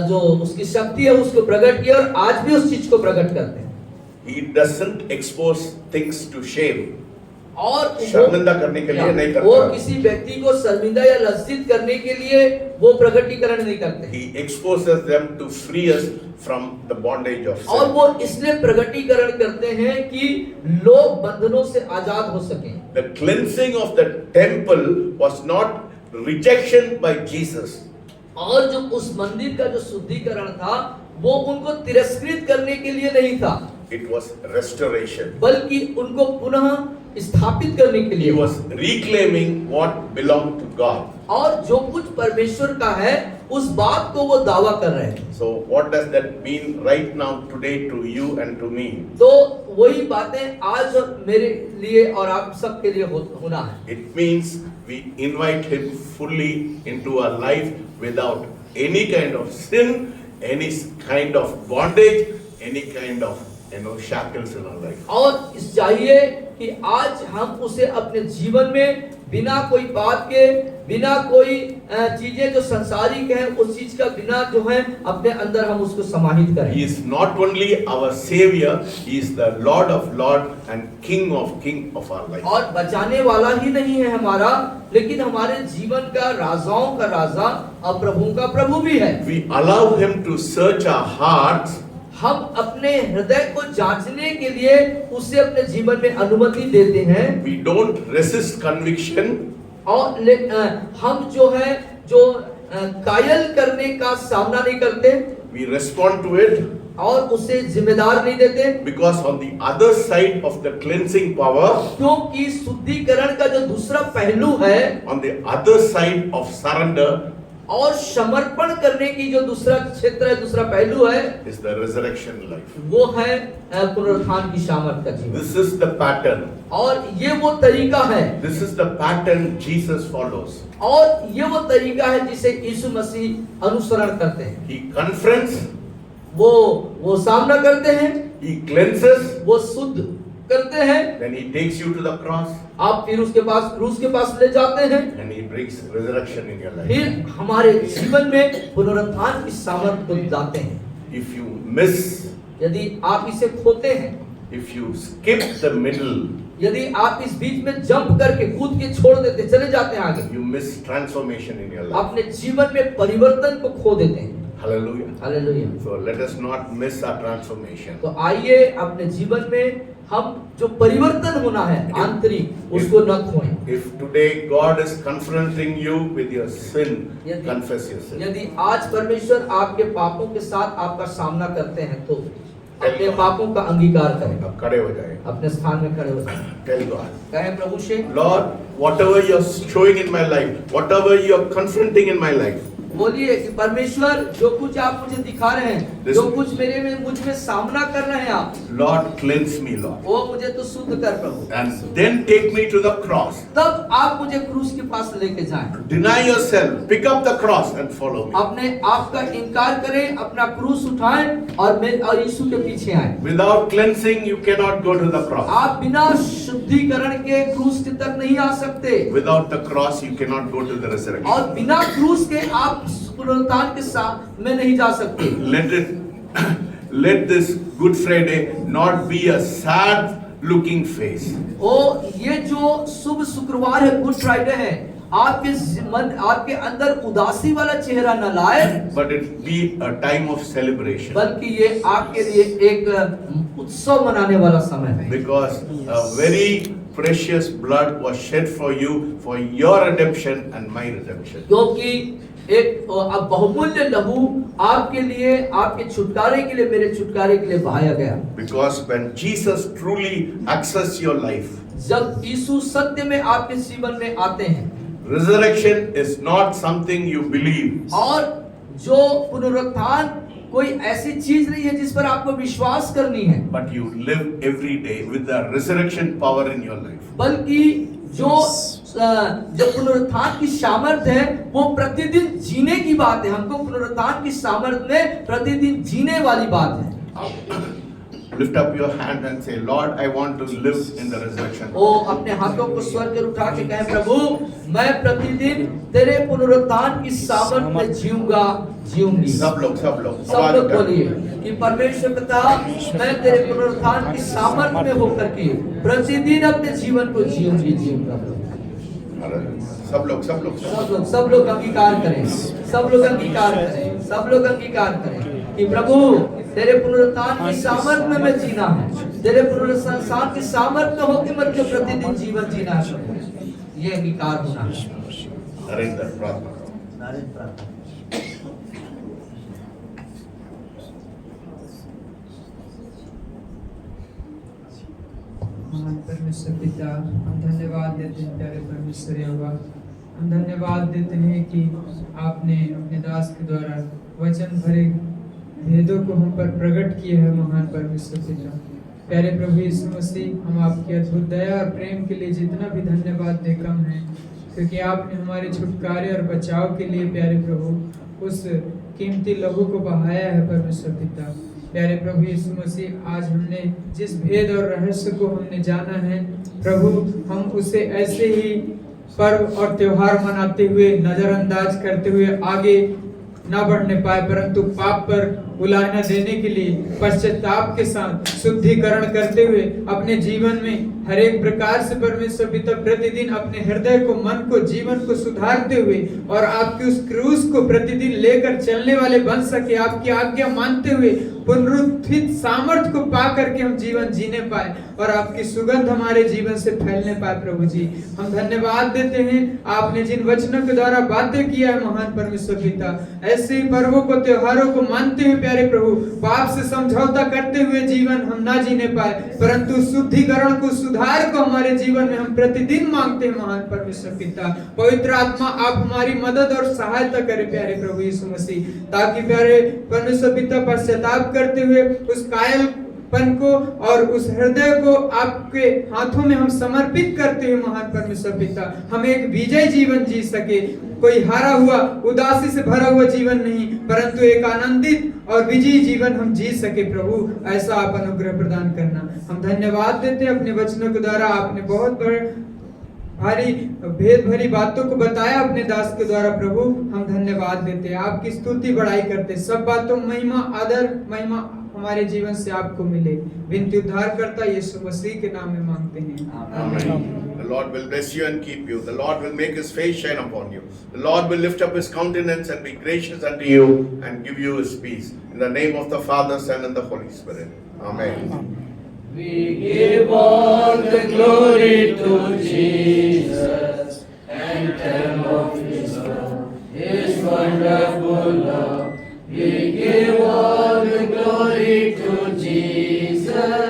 [SPEAKER 2] जो उसकी शक्ति है उसको प्रकट किया और आज भी उस चीज को प्रकट करते हैं.
[SPEAKER 1] He doesn't expose things to shame.
[SPEAKER 2] और
[SPEAKER 1] शर्मिंदा करने के लिए नहीं करता.
[SPEAKER 2] वो किसी व्यक्ति को शर्मिंदा या लज्जित करने के लिए वो प्रकटीकरण नहीं करते.
[SPEAKER 1] He exposes them to free us from the bondage of sin.
[SPEAKER 2] और वो इसलिए प्रकटीकरण करते हैं कि लोग बंधनों से आजाद हो सकें.
[SPEAKER 1] The cleansing of the temple was not rejection by Jesus.
[SPEAKER 2] और जो उस मंदिर का जो शुद्धिकरण था वो उनको तिरस्कृत करने के लिए नहीं था.
[SPEAKER 1] It was restoration.
[SPEAKER 2] बल्कि उनको पुनः स्थापित करने के लिए.
[SPEAKER 1] He was reclaiming what belonged to God.
[SPEAKER 2] और जो कुछ परमेश्वर का है उस बात को वो दावा कर रहे हैं.
[SPEAKER 1] So what does that mean right now today to you and to me?
[SPEAKER 2] तो वही बातें आज मेरे लिए और आप सब के लिए होना है.
[SPEAKER 1] It means we invite him fully into our life without any kind of sin, any kind of bondage, any kind of shackles in our life.
[SPEAKER 2] और इस चाहिए कि आज हम उसे अपने जीवन में बिना कोई पाप के, बिना कोई चीजें जो संसारिक हैं उस चीज का बिना जो है अपने अंदर हम उसको समाहित करें.
[SPEAKER 1] He is not only our savior, he is the Lord of Lord and King of our life.
[SPEAKER 2] और बचाने वाला ही नहीं है हमारा, लेकिन हमारे जीवन का राजाओं का राजा और प्रभुओं का प्रभु भी है.
[SPEAKER 1] We allow him to search our hearts.
[SPEAKER 2] हम अपने हृदय को जांचने के लिए उसे अपने जीवन में अनुमति देते हैं.
[SPEAKER 1] We don't resist conviction.
[SPEAKER 2] और हम जो है जो कायल करने का सामना नहीं करते.
[SPEAKER 1] We respond to it.
[SPEAKER 2] और उसे जिम्मेदार नहीं देते.
[SPEAKER 1] Because on the other side of the cleansing power,
[SPEAKER 2] क्योंकि शुद्धिकरण का जो दूसरा पहलू है,
[SPEAKER 1] on the other side of surrender,
[SPEAKER 2] और समर्पण करने की जो दूसरा क्षेत्र है, दूसरा पहलू है,
[SPEAKER 1] is the resurrection life.
[SPEAKER 2] वो है पुनरुत्थान की सामर्थ का जीवन.
[SPEAKER 1] This is the pattern.
[SPEAKER 2] और ये वो तरीका है.
[SPEAKER 1] This is the pattern Jesus follows.
[SPEAKER 2] और ये वो तरीका है जिसे यीशु मसीह अनुसरण करते हैं.
[SPEAKER 1] He confronts.
[SPEAKER 2] वो सामना करते हैं.
[SPEAKER 1] He cleanses.
[SPEAKER 2] वो शुद्ध करते हैं.
[SPEAKER 1] Then he takes you to the cross.
[SPEAKER 2] आप फिर उसके पास क्रूस के पास ले जाते हैं.
[SPEAKER 1] And he brings resurrection in your life.
[SPEAKER 2] फिर हमारे जीवन में पुनरुत्थान की सामर्थ को लाते हैं.
[SPEAKER 1] If you miss,
[SPEAKER 2] यदि आप इसे खोते हैं,
[SPEAKER 1] if you skip the middle,
[SPEAKER 2] यदि आप इस बीच में जंप करके कूद के छोड़ देते चले जाते हैं आगे,
[SPEAKER 1] you miss transformation in your life.
[SPEAKER 2] अपने जीवन में परिवर्तन को खो देते हैं.
[SPEAKER 1] Hallelujah.
[SPEAKER 2] Hallelujah.
[SPEAKER 1] So let us not miss our transformation.
[SPEAKER 2] तो आइए अपने जीवन में हम जो परिवर्तन होना है आंतरिक उसको न खोएं.
[SPEAKER 1] If today God is confronting you with your sin, confess your sin.
[SPEAKER 2] यदि आज परमेश्वर आपके पापों के साथ आपका सामना करते हैं तो अपने पापों का अंगीकार करें.
[SPEAKER 1] अब खड़े हो जाएं.
[SPEAKER 2] अपने स्थान में खड़े हो जाएं.
[SPEAKER 1] Tell God.
[SPEAKER 2] कहें प्रभु से,
[SPEAKER 1] Lord, whatever you're showing in my life, whatever you're confronting in my life,
[SPEAKER 2] बोलिए कि परमेश्वर जो कुछ आप मुझे दिखा रहे हैं, जो कुछ मुझ में सामना कर रहे हैं आप,
[SPEAKER 1] Lord, cleanse me, Lord.
[SPEAKER 2] वो मुझे तो शुद्ध कर प्रभु।
[SPEAKER 1] And then take me to the cross.
[SPEAKER 2] तब आप मुझे क्रूस के पास लेके जाएं।
[SPEAKER 1] Deny yourself, pick up the cross and follow me.
[SPEAKER 2] अपने आप का इनकार करें, अपना क्रूस उठाएं और यीशु के पीछे आएं।
[SPEAKER 1] Without cleansing, you cannot go to the cross.
[SPEAKER 2] आप बिना शुद्धिकरण के क्रूस तक नहीं आ सकते।
[SPEAKER 1] Without the cross, you cannot go to the resurrection.
[SPEAKER 2] और बिना क्रूस के आप पुनरुत्थान के साथ में नहीं जा सकते।
[SPEAKER 1] Let this Good Friday not be a sad looking face.
[SPEAKER 2] ये जो शुभ शुक्रवार है, गुड फ्राइडे है, आपके अंदर उदासी वाला चेहरा न लाए,
[SPEAKER 1] But it be a time of celebration.
[SPEAKER 2] बल्कि ये आपके लिए एक उत्सव मनाने वाला समय है।
[SPEAKER 1] Because a very precious blood was shed for you, for your redemption and my redemption.
[SPEAKER 2] क्योंकि एक बहुमूल्य लहू आपके लिए, आपके छुटकारे के लिए, मेरे छुटकारे के लिए बहाया गया।
[SPEAKER 1] Because when Jesus truly accesses your life,
[SPEAKER 2] जब यीशु सत्य में आपके जीवन में आते हैं,
[SPEAKER 1] resurrection is not something you believe.
[SPEAKER 2] और जो पुनरुत्थान कोई ऐसी चीज नहीं है जिस पर आपको विश्वास करनी है,
[SPEAKER 1] But you live every day with the resurrection power in your life.
[SPEAKER 2] बल्कि जो पुनरुत्थान की सामर्थ्य है वो प्रतिदिन जीने की बात है। हमको पुनरुत्थान की सामर्थ्य में प्रतिदिन जीने वाली बात है।
[SPEAKER 1] Lift up your hand and say, Lord, I want to live in the resurrection.
[SPEAKER 2] ओ अपने हाथों को स्वर कर उठा के कहें, प्रभु मैं प्रतिदिन तेरे पुनरुत्थान की सामर्थ्य में जीऊंगी।
[SPEAKER 1] सब लोग
[SPEAKER 2] बोलिए कि परमेश्वर पिता, मैं तेरे पुनरुत्थान की सामर्थ्य में होकर के प्रतिदिन अपने जीवन को जीऊंगा। सब लोग अंगीकार करें, सब लोग अंगीकार करें कि प्रभु तेरे पुनरुत्थान की सामर्थ्य में मैं जीना है, तेरे पुनरुत्थान की सामर्थ्य में होकर मुझे प्रतिदिन जीवन जीना है। ये अंगीकार होना है।
[SPEAKER 1] नरेंद्र प्रार्थना।
[SPEAKER 3] परमेश्वर पिता, हम धन्यवाद देते हैं प्यारे परमेश्वर यहोवा, हम धन्यवाद देते हैं कि आपने अपने दास के द्वारा वचन भरे भेदों को हम पर प्रकट किए हैं। महान परमेश्वर पिता, प्यारे प्रभु यीशु मसीह, हम आपकी अद्भुत दया और प्रेम के लिए जितना भी धन्यवाद दे कम है, क्योंकि आपने हमारे छुटकारे और बचाव के लिए प्यारे प्रभु उस कीमती लहू को बहाया है। परमेश्वर पिता, प्यारे प्रभु यीशु मसीह, आज हमने जिस भेद और रहस्य को हमने जाना है प्रभु, हम उसे ऐसे ही पर्व और त्योहार मनाते हुए, नजरअंदाज करते हुए आगे ना बढ़ने पाए, परंतु पाप पर उलाहना देने के लिए पश्चाताप के साथ शुद्धिकरण करते हुए अपने जीवन में हर एक प्रकार से परमेश्वर पिता प्रतिदिन अपने हृदय को, मन को, जीवन को सुधारते हुए और आपकी उस क्रूस को प्रतिदिन लेकर चलने वाले बन सके, आपकी आज्ञा मानते हुए पुनरुत्थित सामर्थ्य को पा करके हम जीवन जीने पाए और आपकी सुगंध हमारे जीवन से फैलने पाए। प्रभु जी, हम धन्यवाद देते हैं, आपने जिन वचनों के द्वारा बातें किया है महान परमेश्वर पिता, ऐसे ही पर्वों को, त्योहारों को मानते हुए प्यारे प्रभु पाप से समझौता करते हुए जीवन हम ना जीने पाए, परंतु शुद्धिकरण को, सुधार को हमारे जीवन में हम प्रतिदिन मांगते हैं। महान परमेश्वर पिता, पवित्र आत्मा आप हमारी मदद और सहायता करें प्यारे प्रभु यीशु मसीह, ताकि प्यारे परमेश्वर पिता पश्चाताप करते हुए उस कायलपन को और उस हृदय को आपके हाथों में हम समर्पित करते हुए महान परमेश्वर पिता हम एक विजय जीवन जी सके, कोई हारा हुआ, उदासी से भरा हुआ जीवन नहीं, परंतु एक आनंदित और विजयी जीवन हम जी सके। प्रभु, ऐसा आप अनुग्रह प्रदान करना। हम धन्यवाद देते हैं, अपने वचनों के द्वारा आपने बहुत बड़े भारी भेद भरी बातों को बताया अपने दास के द्वारा। प्रभु, हम धन्यवाद देते हैं, आपकी स्तुति बढ़ाई करते, सब बातों महिमा, आदर, महिमा हमारे जीवन से आपको मिले। विनती उद्धार करता यीशु मसीह के नाम में मांगते हैं,
[SPEAKER 1] आमीन। The Lord will bless you and keep you. The Lord will make his face shine upon you. The Lord will lift up his countenance and be gracious unto you and give you his peace. In the name of the Father, Son and the Holy Spirit. Amen.
[SPEAKER 2] We give all the glory to Jesus and tell of his love, his wonderful love. We give all the glory to Jesus